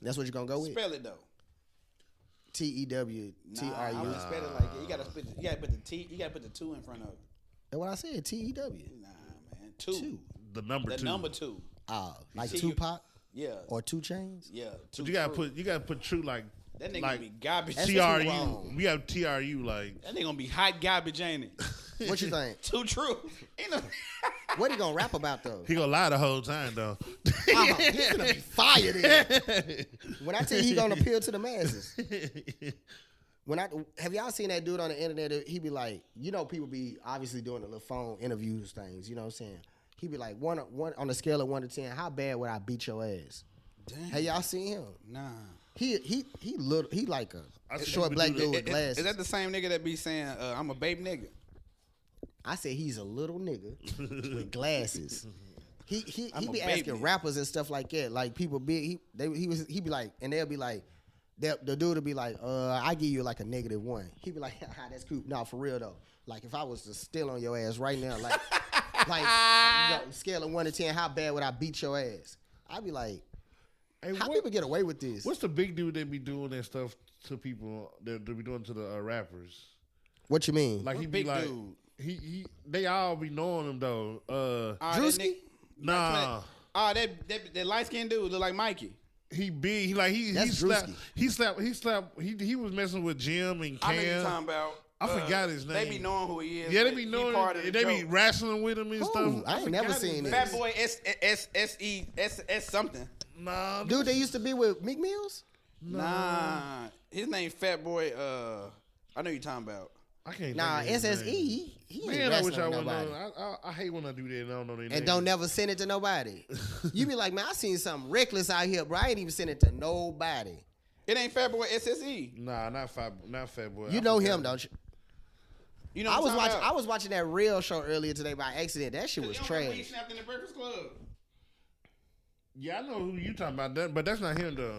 That's what you're gonna go with. Spell it though. TEWTRU. I wouldn't spell it like that. You gotta put the T. You gotta put the 2 in front of it. That's what I said. TEW. Nah, man. Two. The number two. Number 2. Like see, Tupac Yeah. or 2 Chainz. Yeah. But you gotta put true like That nigga like gonna be garbage. That's TRU. too wrong. We have TRU like. That nigga gonna be hot garbage, ain't it? What you think? Too true. Ain't no. What he gonna rap about though? He gonna lie the whole time though. He's gonna be fired in. When I tell you he gonna appeal to the masses. Have y'all seen that dude on the internet? He be like, people be obviously doing the little phone interviews things. You know what I'm saying? He be like, one on a scale of 1 to 10, how bad would I beat your ass? Damn. Have y'all seen him? Nah. He like a seen short him black do dude that. with glasses. Is that the same nigga that be saying, I'm a babe nigga? I said he's a little nigga with glasses. He I'm be a asking baby. rappers and stuff like that. Like people big, he be like, and they'll be like, the dude will be like, I give you like a -1. He be like, that's cool. No, for real though. Like if I was to steal on your ass right now, scale of 1 to 10, how bad would I beat your ass? I'd be like, Hey, how people get away with this? What's the big dude that be doing that stuff to people that they be doing to the rappers? What you mean? Like What he be big like, dude? they all be knowing him though. Drewski? Nah. That light skinned dude look like Mikey. He big. He That's slapped. Drewski. He was messing with Jim and I know you're Cam. talking about. I forgot his name. They be knowing who he is. Yeah, they but be he knowing. part of the They be joke. wrestling with him and stuff. I ain't never forgot seen his it. Fat Boy S something. Nah, Dude, they used to be with Meek Mills? Nah, his name Fat Boy. I know you're talking about. I can't. Nah, think of his SSE, name. he ain't Man, I wish I wrestling would nobody. know. I hate when I do that and I don't know their name. And don't never send it to nobody. You be like, man, I seen something reckless out here, bro. I ain't even send it to nobody. It ain't Fat Boy SSE. Nah, not Fat Boy. You know him, don't you? You know I what was I'm watching that real show earlier today by accident. That shit was He trash. snapped in the Breakfast Club. Yeah, I know who you talking about, but that's not him though.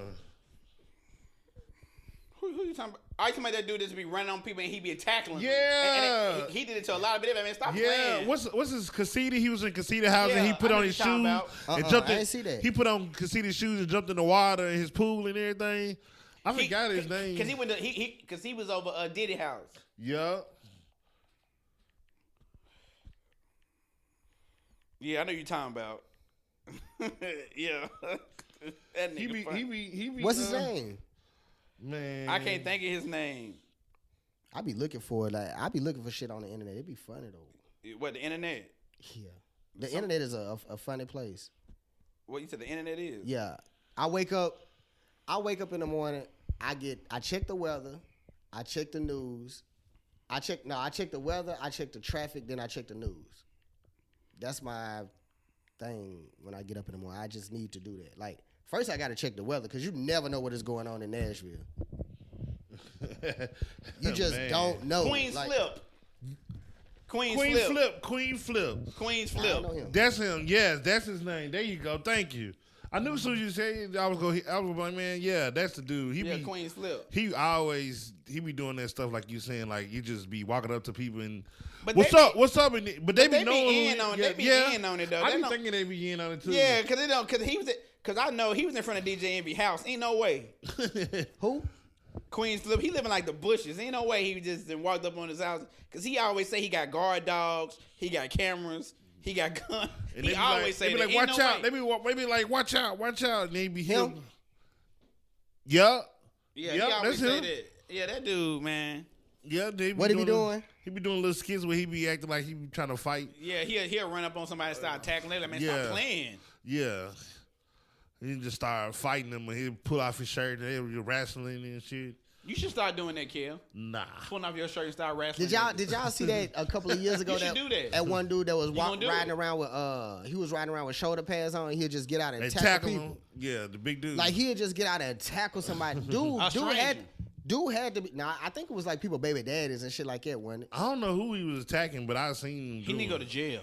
Who you talking about? I talking about that dude that be running on people and he be tackling them. Yeah. And he did it to a lot of people. Man, stop Yeah, playing. what's his Casita? He was in Casita house and he Yeah, put I know on what his you're talking shoes about. and jumped I in. didn't see that. He put on Casita's shoes and jumped in the water in his pool and everything. I forgot his name. Cause he went to cause he was over Diddy house. Yeah. Yeah, I know you're talking about. Yeah. That nigga He be. What's his name? Man, I can't think of his name. I be looking for it. Like I be looking for shit on the internet. It be funny though. What, the internet? Yeah, the internet is a funny place. What you said the internet is? Yeah, I wake up in the morning. I check the weather. I check the news. I check the weather. I check the traffic. Then I check the news. That's my thing when I get up in the morning. I just need to do that. Like first, I got to check the weather because you never know what is going on in Nashville. You just don't know. Queen Like, Flip. Queen Flip. Queen's I Flip. don't know him. That's him. Yes, that's his name. There you go. Thank you. I knew as soon as you said it, I was like, man, yeah, that's the dude. Queen's Flip. He be doing that stuff like you saying, like you just be walking up to people and But what's they up? But they be they be knowing in on it. They be in on it, though. I They be know- thinking they be in on it too. Yeah, cause he was Cause I know he was in front of DJ Envy house. Ain't no way. Who? Queens Flip. He living like the bushes. Ain't no way he just walked up on his house. Cause he always say he got guard dogs. He got cameras. He got guns. And He always say they be that. like, Ain't watch no out. way. They be like, watch out. And they be Him? him. Yeah. Yeah, Yep, he always that's say him. that. Yeah, that dude, man. Yeah, they be What he be doing? He be doing little skits where he be acting like he be trying to fight. Yeah, he'll run up on somebody and start tackling. They're like, man, Yeah. stop playing. Yeah. He just start fighting them and he'll pull off his shirt and he'll be wrestling and shit. You should start doing that, Kel. Nah. Pulling off your shirt and start wrestling. Did y'all see that a couple of years ago? You should do that. That one dude that was gonna do riding it? around with he was riding around with shoulder pads on. He'd just get out and And tackle tackle people. him. Yeah, the big dude. Like he'd just get out and tackle somebody. Dude stranger. had to be. Now I think it was like people baby daddies and shit like that. Wasn't it? I don't know who he was attacking, but I seen him. He need to go to jail.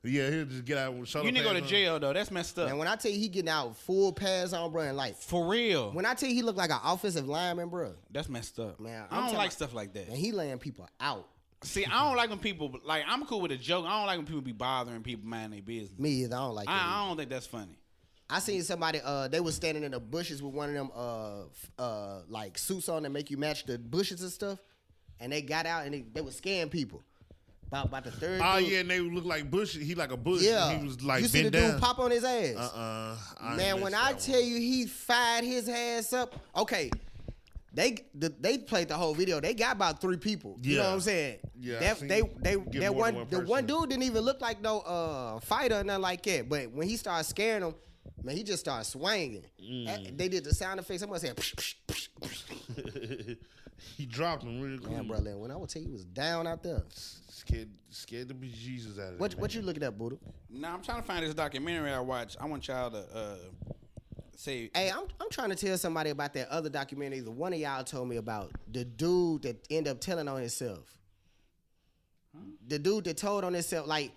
Yeah, he'll just get out with shoulder You need to go to pads on. jail, though. That's messed up. And when I tell you he getting out full pads on, bro, and like For real. when I tell you he looked like an offensive lineman, bro, That's messed up. Man, I'm I don't talking like about- stuff like that. and he laying people out. See, I don't like when people, like, I'm cool with a joke. I don't like when people be bothering people minding their business. Me either. I don't like that. I don't think that's funny. I seen somebody. They was standing in the bushes with one of them like suits on that make you match the bushes and stuff, and they got out and they was scaring people. About the third. Oh, dude. yeah, and they look like Bush. He like a bush. Yeah. He was like you see the bent dude down. pop on his ass. Man, when I tell you he fired his ass up, okay. They played the whole video. They got about 3 people. You know Yeah. what I'm saying? Yeah, I That seen they get that more one than one the one person. dude didn't even look like no fighter or nothing like that. But when he started scaring them, man, he just started swinging. They did the sound effects. Someone said, psh, psh, psh, psh. He dropped him really quick. Man, brother, when I would tell you he was down out there. Scared the bejesus out of him. What you looking at, Buddha? Nah, I'm trying to find this documentary I watched. I want y'all to say. Hey, I'm trying to tell somebody about that other documentary that one of y'all told me about. The dude that ended up telling on himself. The dude that told on himself, like,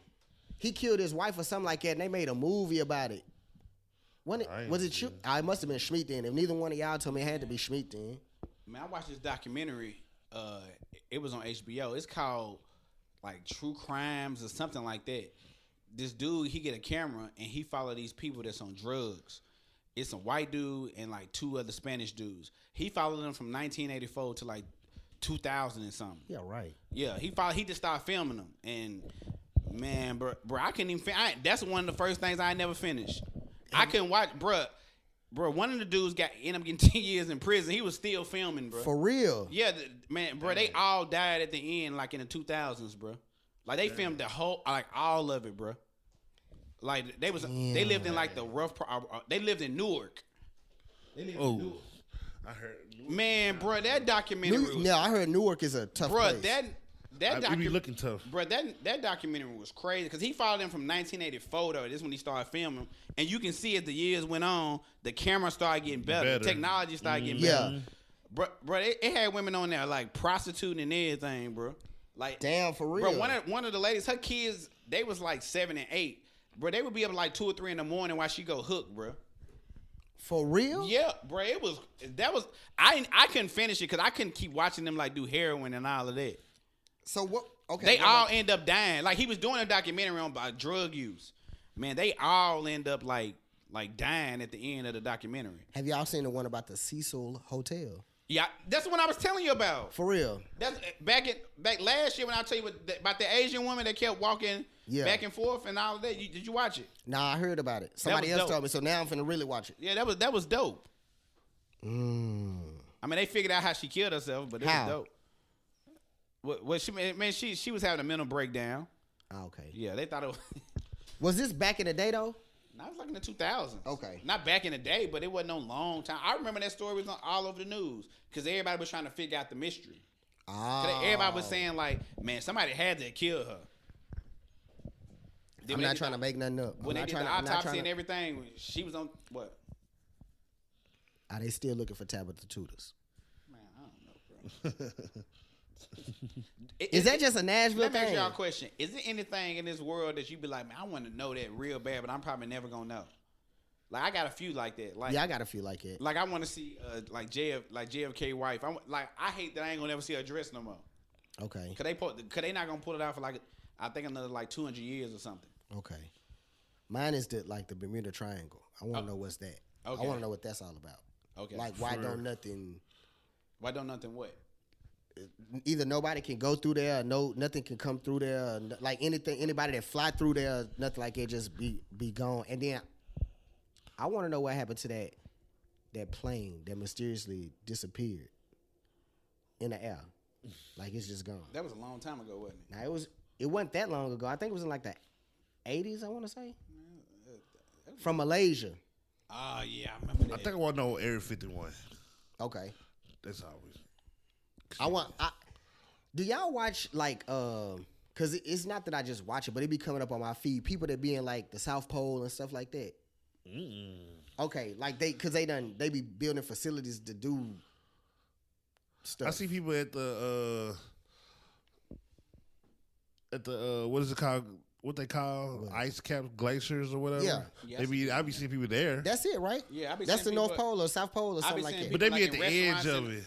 he killed his wife or something like that, and they made a movie about it. Was it Schmidt? It must have been Schmidt then. If neither one of y'all told me, it had to be Schmidt then. Man, I watched this documentary. It was on HBO. It's called like True Crimes or something like that. This dude, he get a camera and he follow these people that's on drugs. It's a white dude and like 2 other Spanish dudes. He followed them from 1984 to like 2000 and something. Yeah, right. Yeah, he just started filming them, and man, bro, I couldn't even. That's one of the first things I never finished. I couldn't watch, bro. One of the dudes ended up getting 10 years in prison. He was still filming, bro. For real. Yeah, man, bro. They all died at the end, like in the 2000s, bro. Like they filmed the whole, like all of it, bro. Like they lived in like the rough. They lived in Newark. Oh, I heard. Man, bro, that documentary. I heard Newark is a tough Bro, place. that It be looking tough. Bro, that documentary was crazy because he followed them from 1984. Though this is when he started filming, and you can see as the years went on, the camera started getting better. The technology started getting better. Yeah. Bro, it had women on there like prostituting and everything, bro. Like Damn, for real. Bro, one of the ladies, her kids, they was like 7 and 8. Bro, they would be up like 2 or 3 in the morning while she go hook, bro. For real? Yeah, bro. I couldn't finish it because I couldn't keep watching them like do heroin and all of that. So what? Okay. They all end up dying. Like he was doing a documentary on about drug use. Man, they all end up like dying at the end of the documentary. Have y'all seen the one about the Cecil Hotel? Yeah, that's the one I was telling you about. For real. That's back last year when I tell you about the Asian woman that kept walking back and forth and all of that. Did you watch it? Nah, I heard about it. Somebody was else dope. told me, so now I'm finna really watch it. Yeah, that was dope. I mean, they figured out how she killed herself, but it was dope. What she was having a mental breakdown. Oh, okay. Yeah, they thought it was. Was this back in the day though? I was like in the 2000s. Okay. Not back in the day, but it wasn't no long time. I remember that story was all over the news because everybody was trying to figure out the mystery. Everybody was saying like, man, somebody had to kill her. I'm not trying to make nothing up. When they did the autopsy and everything, she was on what? Are they still looking for Tabitha Tudors? Man, I don't know, bro. Is that just a Nashville Let me ask thing? y'all a question. Is there anything in this world that you be like, man, I want to know that real bad, but I'm probably never gonna know? Like I got a few like that. Like Yeah, I gotta feel like it. Like I want to see like JFK wife. I hate that I ain't gonna never see her dress no more. Okay. Cause they not gonna pull it out for like I think another like 200 years or something. Okay. Mine is the Bermuda Triangle. I want to know what's that. Okay. I want to know what that's all about. Okay. Like, why don't nothing what? Either nobody can go through there, or nothing can come through there, or like anybody that fly through there, nothing like it, just be gone. And then I want to know what happened to that plane that mysteriously disappeared in the air. Like, it's just gone. That was a long time ago, wasn't it? Now, it wasn't that long ago. I think it was in like the 80s, I want to say. From Malaysia. Yeah, I remember that. I think I want to know Area 51. Okay. That's always. Do y'all watch like cause it's not that I just watch it, but it be coming up on my feed. People that be in like the South Pole and stuff like that. Okay, like they be building facilities to do stuff. I see people at the what is it called? What they call ice cap glaciers or whatever. Yeah. I be seeing people there. That's it, right? Yeah, I be that's the seeing North people- Pole or South Pole or something like seeing that. But they like be at in the edge restaurants of and- it.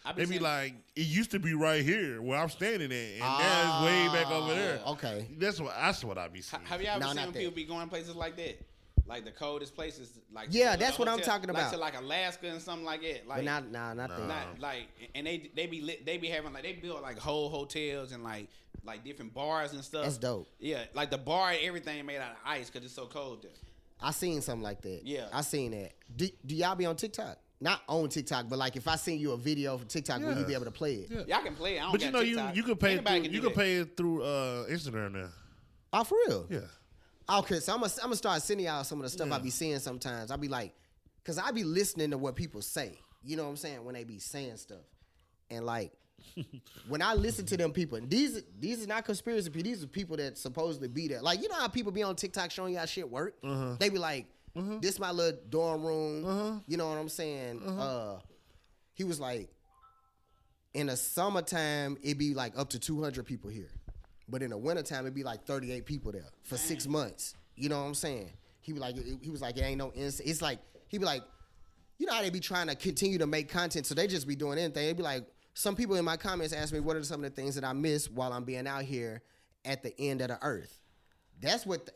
I be They be seeing- like, it used to be right here where I'm standing at, and now it's way back over there. Okay. That's what I be seeing. Have you ever No, seen not when that. people be going places like that? Like the coldest places, like Yeah, to that's the what I'm hotel- talking like about. to like Alaska and something like that. Like But not that. not like, and they be having like they build like whole hotels and like different bars and stuff. That's dope. Yeah, like the bar and everything made out of ice because it's so cold there. I seen something like that. Yeah. I seen that. Do y'all be on TikTok? Not on TikTok, but like if I seen you a video from TikTok, will you be able to play it? Yeah. Yeah, I can play it. I don't But got you know, TikTok. you can pay Anybody through, do you can that. pay it through Instagram now. Oh, for real? Yeah. Okay, so I'm gonna start sending y'all some of the stuff I be seeing sometimes. I be like, cause I be listening to what people say. You know what I'm saying? When they be saying stuff, and like when I listen to them people, and these is not conspiracy people. These are people that supposedly be there. Like, you know how people be on TikTok showing y'all shit work? They be like, this my little dorm room. You know what I'm saying? He was like, in the summertime, it be like up to 200 people here. But in the wintertime, it'd be like 38 people there for 6 months. You know what I'm saying? He was like, it ain't no instant. It's like, he be like, you know how they be trying to continue to make content, so they just be doing anything. They'd be like, some people in my comments ask me, what are some of the things that I miss while I'm being out here at the end of the earth? That's what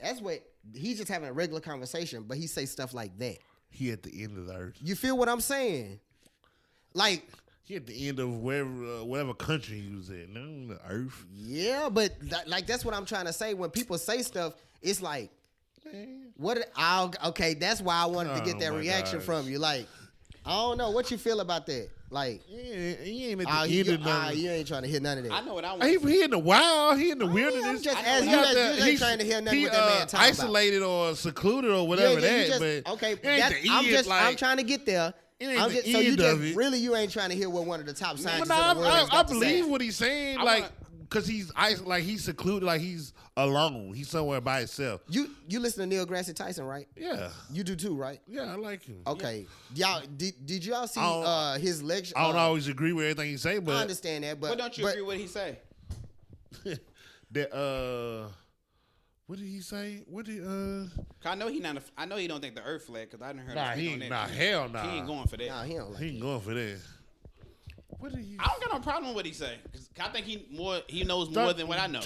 he's just having a regular conversation, but he say stuff like that. He at the end of the earth. You feel what I'm saying? Like, He at the end of whatever country he was in. No, the earth. yeah, but like that's what I'm trying to say. When people say stuff, it's like, okay, that's why I wanted to get that Oh, my reaction gosh. from you. Like, I don't know what you feel about that. Like, He ain't at the you, end of nothing. you ain't trying to hear none of that. I know what I want. He in the wild. He in the I'm wilderness. just I know asking he you. out You ain't trying to hear nothing what that man talking about. isolated or secluded or whatever Yeah, you that. just- But okay, it ain't that's- the I'm end, just like, I'm trying to get there. it ain't I'm the just, so you end just of it. really you ain't trying to hear what one of the top scientists But in the world has I got to believe say. what he's saying, I like, wanna- because he's secluded, like he's alone. He's somewhere by himself. You listen to Neil deGrasse Tyson, right? Yeah, You do too, right? yeah, I like him. Okay, y'all did y'all see I don't- his lecture? I don't always agree with everything he say, I but understand that, but But don't you agree with what he say? that what did he say? What did 'Cause I know he not. I know he don't think the Earth flat. Because I didn't heard. Nah, him he speak on ain't. that. Nah, hell nah. He ain't going for that. Nah, he don't like He ain't going for that. What did he? I don't got no problem with what he say. 'Cause I think he knows more than what I know.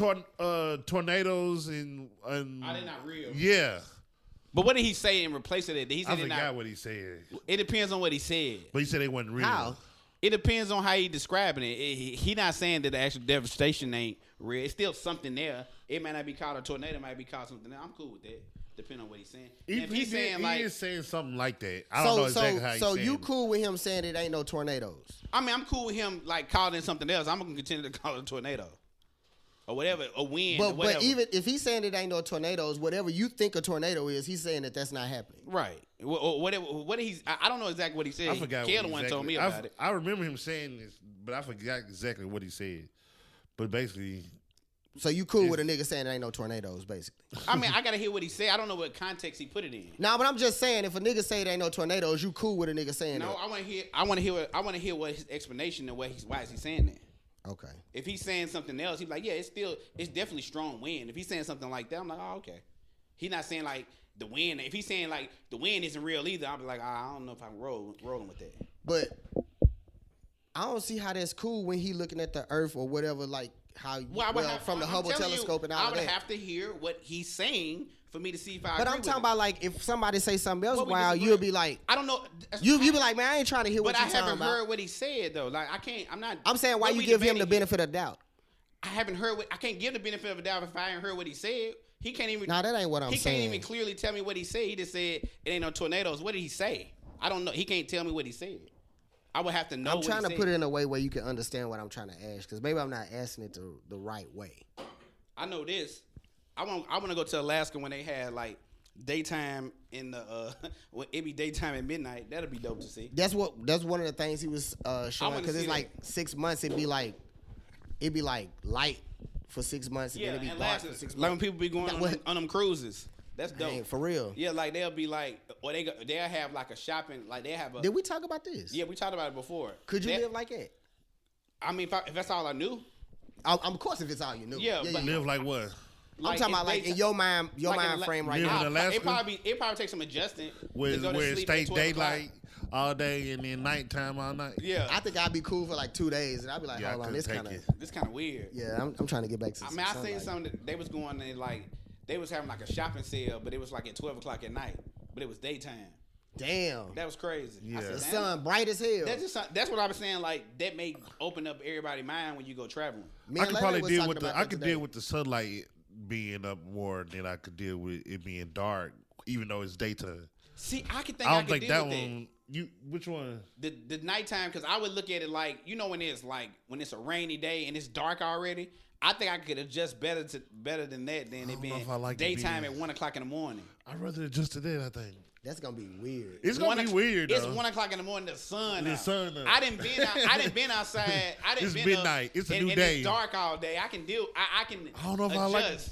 Tornadoes and Are they not real? yeah. But what did he say in replace of that? He I said it forgot not. what he said, It depends on what he said. but he said they wasn't real. How? It depends on how he describing it. He not saying that the actual devastation ain't real. It's still something there. It might not be called a tornado. It might be called something else. I'm cool with that. Depending on what he's saying. And if he's saying he is saying something like that. I So don't know exactly how he's so saying you it. cool with him saying it ain't no tornadoes? I mean, I'm cool with him like calling it something else. I'm gonna continue to call it a tornado or whatever, a wind. or whatever. But even if he's saying it ain't no tornadoes, whatever you think a tornado is, he's saying that that's not happening. right. What he's? I don't know exactly what he said. I forgot. Kelly what one exactly. told me about it. I remember him saying this, but I forgot exactly what he said. But basically, So you cool with a nigga saying it ain't no tornadoes, basically? I mean, I gotta hear what he said. I don't know what context he put it in. Nah, but I'm just saying, if a nigga say it ain't no tornadoes, you cool with a nigga saying No, that? I want to hear what his explanation and why is he saying that. Okay. If he's saying something else, he's like, yeah, it's definitely strong wind. If he's saying something like that, I'm like, oh, okay. He's not saying like the wind. If he's saying like the wind isn't real either, I'll be like, I don't know if I'm rolling with that. But I don't see how that's cool when he looking at the Earth or whatever, like how Well, I would have, from the I'm Hubble telling you, telescope and all I of would that. have to hear what he's saying for me to see if I. But agree I'm with talking it. about like if somebody say something else What we wild, disagree- you'll be like, I don't know. you be like, man, I ain't trying to hear what But you I talking haven't about. heard what he said though. Like I can't. I'm not. I'm saying why what you we give him the debating here? benefit of doubt. I haven't heard what I can't give the benefit of the doubt if I ain't heard what he said. He can't even. Nah, that ain't what I'm he saying. can't even clearly tell me what he said. He just said it ain't no tornadoes. What did he say? I don't know. He can't tell me what he said. I would have to know. I'm what trying he to said. put it in a way where you can understand what I'm trying to ask, because maybe I'm not asking it the right way. I know this. I want to go to Alaska when they had like daytime in the when it be daytime at midnight. That'll be dope to see. That's one of the things he was showing, wanna because see it's like 6 months. It'd be like light for 6 months, and Yeah, then it'd and be dark last for 6 like when months. people be going on them cruises. That's dope. Dang, for real. Yeah, like they'll be like, or they'll have like a shopping, like they have a. Did we talk about this? Yeah, we talked about it before. Could you They- live like that? I mean, if that's all I knew. Of course, if it's all you knew. Yeah, but- Live like what? I'm talking about like in your mind frame right Live now. in Alaska? It probably takes some adjusting. Where to go to it sleep stay at 12 o'clock. daylight all day and then nighttime all night? Yeah, I think I'd be cool for like 2 days, and I'd be like, Yeah, I hold on, couldn't this take kind of. it. this kind of weird. Yeah, I'm trying to get back to. I mean, I seen sunlight. something that they was going in like they was having like a shopping sale, but it was like at 12 o'clock at night, but it was daytime. Damn, That was crazy. I Yeah. said, the "Damn." sun bright as hell. That's what I was saying. Like that may open up everybody's mind when you go traveling. Me I and could Larry probably was deal talking with about I that could today. deal with the sunlight being up more than I could deal with it being dark, even though it's daytime. See, I could think I I don't could think deal that with one. Which one? the nighttime, because I would look at it like, you know, when it's like when it's a rainy day and it's dark already. I think I could adjust better than that than it don't know being if I like it daytime being- at 1 o'clock in the morning. I'd rather adjust to that. I think That's gonna be weird. it's gonna be weird. It's though. 1 o'clock in the morning. The sun. The out. sun out. I didn't been outside. I didn't It's been midnight. Up, It's a and, new and day. It's dark all day. I can deal. I can. I don't know if adjust. I like it.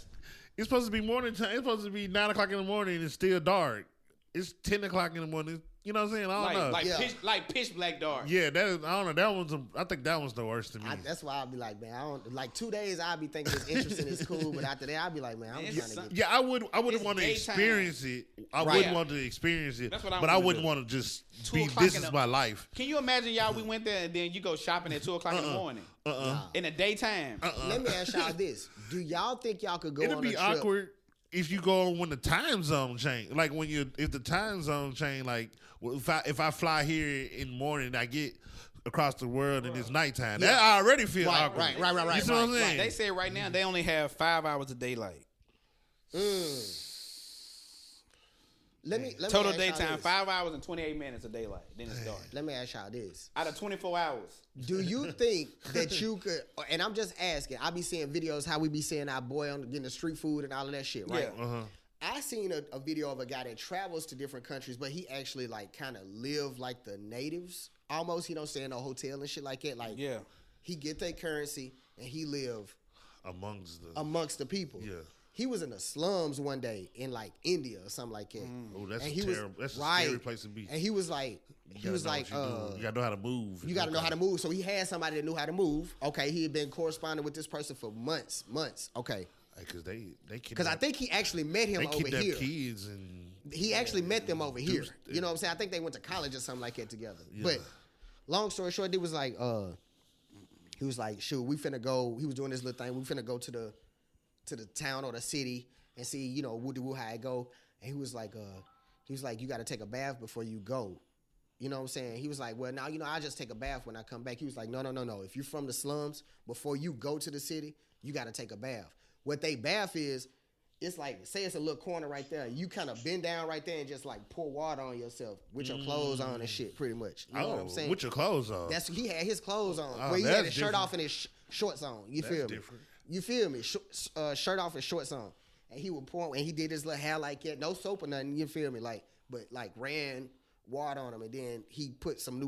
It's supposed to be morning time. It's supposed to be 9 o'clock in the morning and it's still dark. It's 10 o'clock in the morning. You know what I'm saying? I don't know. Like pitch black dark. Yeah, that is. I don't know. That one's. I think that one's the worst to me. That's why I'll be like, man, I don't like 2 days. I'll be thinking it's interesting, it's cool, but after that, I'll be like, man, I'm Man, trying it's to get. Yeah, I wouldn't It's want to daytime. experience it. I Right. wouldn't want to experience it. That's what I but I wanna wouldn't do. want to just 2 be. o'clock This in is the- my life. Can you imagine y'all? We went there and then you go shopping at 2 o'clock in the morning in the daytime. Let me ask y'all this: do y'all think y'all could go It'll on be a trip? awkward if you go when the time zone change. Like if the time zone change. Like if I fly here in the morning, I get across the world and it's nighttime. Yeah. That I already feel Right, awkward. right. You see what I'm saying? They said right now they only have 5 hours of daylight. Let me Total ask y'all daytime, this. 5 hours and 28 minutes of daylight. Then it's dark. Let me ask y'all this: Out of 24 hours. do you think that you could? And I'm just asking. I be seeing videos how we be seeing our boy on getting the street food and all of that shit, right? Yeah. I seen a video of a guy that travels to different countries, but he actually like kind of live like the natives almost. He don't stay in no hotel and shit like that. Like, Yeah. he get their currency and he live Amongst the people. Yeah. He was in the slums one day in like India or something like that. Oh, that's And a he was- terrible. That's a right. scary place to be. And he was like, You gotta know how to move. you got to know how to move. So he had somebody that knew how to move. Okay, he had been corresponding with this person for months. Okay, Because they because I think he actually met him they over kidnap here. kids and He actually met them over here. Dudes- You know what I'm saying? I think they went to college or something like that together. But long story short, he was like, shoot, we finna go. He was doing this little thing. We finna go to the town or the city and see, you know, how it go. And he was like, you got to take a bath before you go. You know what I'm saying? He was like, well, now, you know, I just take a bath when I come back. He was like, no. If you're from the slums, before you go to the city, you got to take a bath. What they bath is, it's like, say it's a little corner right there. You kind of bend down right there and just like pour water on yourself with your clothes on and shit, pretty much. You know what I'm saying? with your clothes on. He had his clothes on. Oh, Where he had that's his shirt different. off and his shorts on. You That's feel me? different. You feel me? Shirt off and shorts on. And he would pour, and he did his little hair like that. No soap or nothing. You feel me? But ran water on him. And then he put some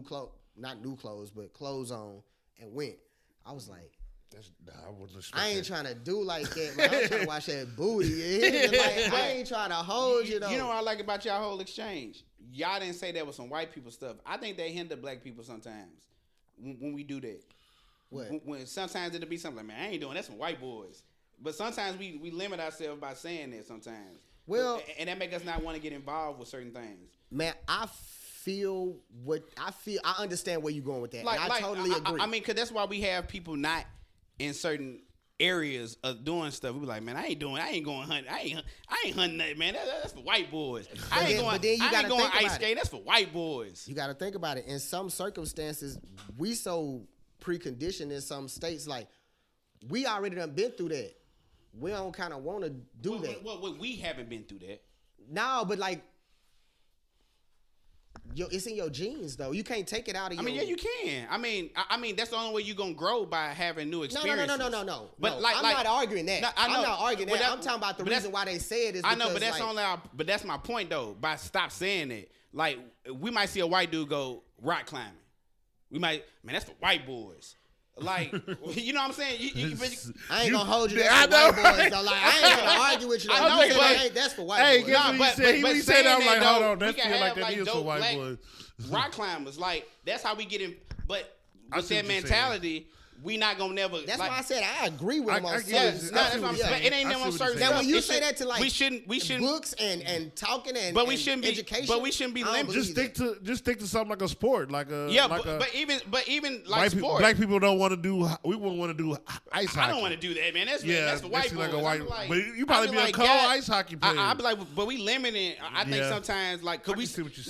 not new clothes, but clothes on and went. I was like, I wouldn't expect I ain't that. trying to do like that, man. I'm trying to watch that booty. Like, I ain't trying to hold you, though. You know what I like about y'all whole exchange? Y'all didn't say that was some white people stuff. I think they hinder black people sometimes when we do that. What? When sometimes it'll be something like, man, I ain't doing that. Some white boys. But sometimes we limit ourselves by saying that sometimes. Well, and that make us not want to get involved with certain things. Man, I understand where you're going with that. And I totally agree. I mean, because that's why we have people not in certain areas of doing stuff. We be like, man, I ain't going hunting. I ain't hunting that, man. That's for white boys. I ain't going ice skating. That's for white boys. You got to think about it. In some circumstances, we so preconditioned in some states, like we already done been through that. We don't kind of want to do that. Well, we haven't been through that. No, but like, it's in your genes though. You can't take it out of you. I mean, yeah, you can. I mean, that's the only way you're gonna grow, by having new experiences. No. But I'm not arguing that. No, I'm not arguing that. I'm talking about the reason why they say it is because, I know, but that's but that's my point though. By stop saying it. Like, we might see a white dude go rock climbing. We might, man, that's for white boys. Like, you know what I'm saying? I ain't gonna hold you. That's for white boys though. Like, I ain't gonna argue with you. That's for white boys. Hey, but he said that, I'm like, hold on, that feel like that is for white boys. Rock climbers, like, that's how we get in. But with that mentality, we not gonna never. That's why I said I agree with him on certain. That's what I'm saying. It ain't never on certain. Now when you say that to like, we shouldn't books and talking and but we shouldn't be education. But we shouldn't be limited. Just stick to something like a sport, like a but even like sports. Black people don't want to do. We wouldn't want to do ice hockey. I don't want to do that, man. That's for white boys. Like but you probably be a cold ice hockey player. I'd be like, but we limited. I think sometimes like, cause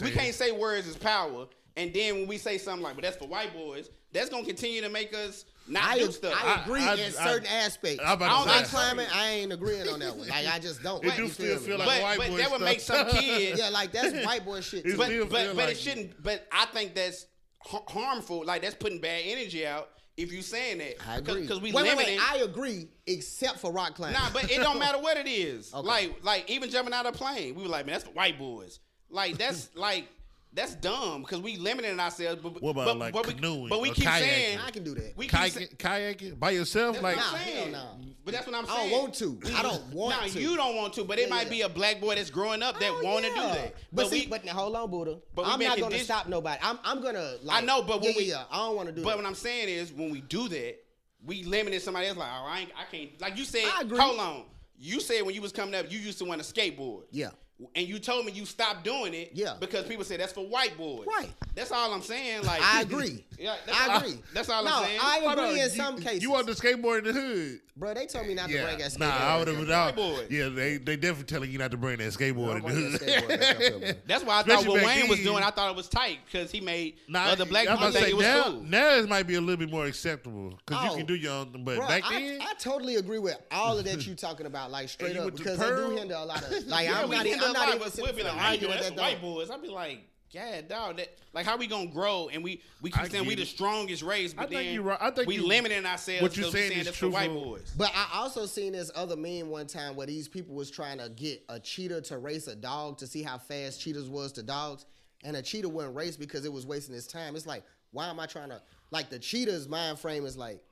we can't say words is power, and then when we say something like, but that's for white boys, that's gonna continue to make us not do stuff. I agree in certain aspects. I don't like climbing. I ain't agreeing on that one. Like, I just don't. It do still feel like white boy stuff. But that would make some kids. Yeah, like that's white boy shit. But it shouldn't. But I think that's harmful. Like, that's putting bad energy out. If you saying that, I agree. Because we wait, limited. I agree, except for rock climbing. Nah, but it don't matter what it is. Okay. Like even jumping out of a plane, we were like, man, that's for white boys. Like, that's like. That's dumb because we limiting ourselves. But, what about canoeing? But we keep kayaking? Saying I can do that. We kayaking by yourself, that's like what I'm saying. No. But that's what I'm I saying. don't want to. I don't want to. You don't want to, but it might be a black boy that's growing up that want to do that. But now hold on, Buddha. I'm not going to stop nobody. I'm gonna. Like, I know, but when I don't want to do that. But what I'm saying is, when we do that, we limited somebody else. Like, oh, I can't. Like you said, I agree. Hold on. You said when you was coming up, you used to want to skateboard. Yeah. And you told me you stopped doing it because people said that's for white boys. Right. That's all I'm saying. Like, I agree. Yeah, I agree. That's all I'm saying. I agree in some cases. You want to skateboard in the hood. Bro, they told me not to bring that skateboard. Nah, I would have. Yeah, they definitely telling you not to bring that skateboard in the hood. That's why I thought what Wayne was doing, I thought it was tight because he made other black people think it was cool. Now it might be a little bit more acceptable because you can do your own. But back then, I totally agree with all of that you talking about, like straight up, because they do hinder a lot of. Like, I'm not even arguing with that. White boys, I'd be like, yeah, dog. That, like, how we gonna grow? And we keep saying we the strongest race, but then we limiting ourselves. What you're saying is that's true for white boys. But I also seen this other meme one time where these people was trying to get a cheetah to race a dog to see how fast cheetahs was to dogs, and a cheetah wouldn't race because it was wasting its time. It's like, why am I trying to? Like, the cheetah's mind frame is like,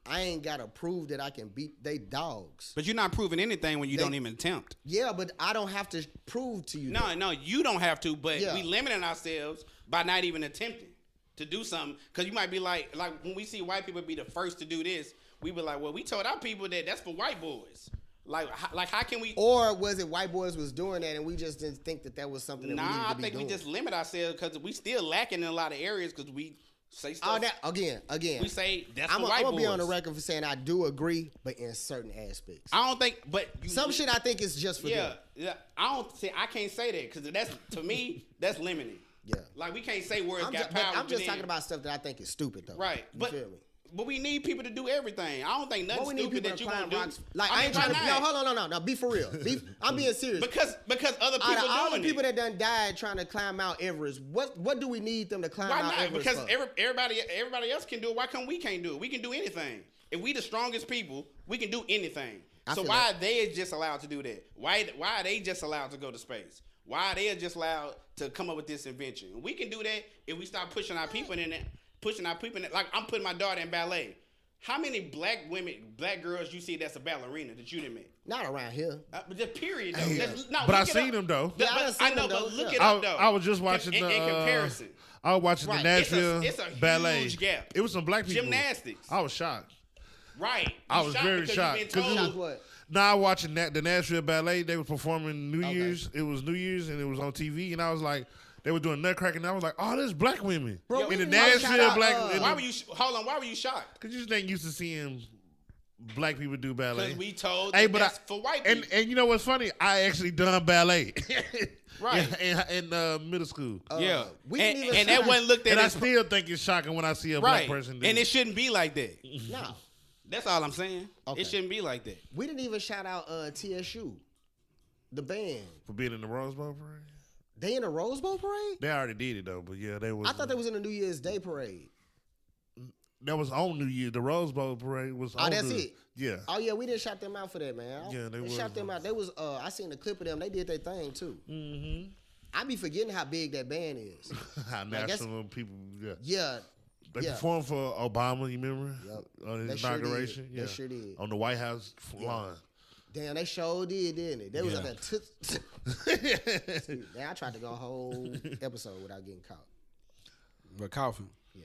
I ain't gotta prove that I can beat they dogs. But you're not proving anything when you don't even attempt. Yeah, but I don't have to prove to you. No, you don't have to. But we limiting ourselves by not even attempting to do something. Because you might be like when we see white people be the first to do this, we be like, well, we told our people that that's for white boys. Like how can we? Or was it white boys was doing that and we just didn't think that was something that we needed to be doing? I think we just limit ourselves because we still lacking in a lot of areas because we. Say stuff. Again. We say that's I'm for white boys. I'm gonna be on the record for saying I do agree, but in certain aspects. I don't think, but some shit I think is just for them. Yeah. I can't say that because that's to me that's limiting. Yeah. Like we can't say words got power. I'm just talking about stuff that I think is stupid though. Right. You feel me? But we need people to do everything. I don't think nothing stupid that you want to do. Like I ain't trying to. No, hold on, no. Be for real. I'm being serious. Because other people doing all the people that done died trying to climb Mount Everest. What do we need them to climb Mount Everest? Because everybody else can do it. Why come we can't do it? We can do anything. If we the strongest people, we can do anything. So why are they just allowed to do that? Why are they just allowed to go to space? Why are they just allowed to come up with this invention? We can do that if we start pushing our people in it. Like I'm putting my daughter in ballet. How many black girls you see that's a ballerina that you didn't meet? Not around here. But just period though. Yeah. But I seen them though. I know, but look it up though. I was just watching in comparison. I was watching the Nashville it's a ballet. Huge gap. It was some black people. Gymnastics. I was shocked. Right. I was very shocked. Shocked what? Now watching the Nashville ballet, they were performing New Year's. It was New Year's and it was on TV, and I was like. They were doing nutcracker, and I was like, "Oh, there's black women Bro, in the Nashville black." Why were you shocked? Because you just ain't used to seeing black people do ballet. Because we told Hey, that but that's for white people. And you know what's funny? I actually done ballet. Right. In middle school. Yeah. we didn't even And that shout- wasn't looked at And I as still think it's shocking when I see a right. black person do And it. it shouldn't be like that. No, That's all I'm saying. Okay. It shouldn't be like that. we didn't even shout out TSU, the band. For being in the Rose Bowl parade. They in the Rose Bowl parade? They already did it though, but yeah, they was. I thought they was in the New Year's Day parade. That was on New Year. The Rose Bowl parade was on. That's it. Yeah. Oh yeah, we didn't shout them out for that, man. Yeah, they was. shout them out. They was. I seen the clip of them. They did their thing too. Mm-hmm. I be forgetting how big that band is. How national people. Yeah. Yeah. They Yeah. performed for Obama. You remember? Yep. On They his sure did. inauguration. They Yeah. sure did. On the White House lawn. Damn, they sure did, didn't it? They was Yeah. up there. Man, I tried to go a whole episode without getting caught. But coughing. Yeah.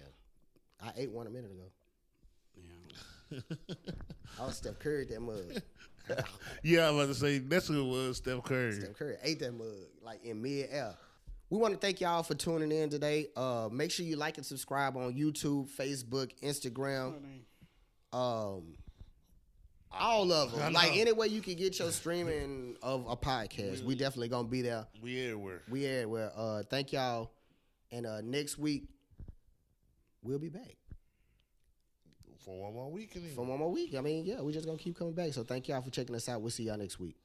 I ate one a minute ago. Yeah. I was Steph Curry at that mug. Yeah, I was about to say that's who it was. Steph Curry. Steph Curry ate that mug like in mid-air. We want to thank y'all for tuning in today. Make sure you like and subscribe on YouTube, Facebook, Instagram. All of them. Like any way you can get your streaming of a podcast. We definitely gonna be there. We everywhere. We everywhere. Thank y'all. And next week we'll be back. For one more week. For one more week. I mean, yeah, we just gonna keep coming back. So thank y'all for checking us out. We'll see y'all next week.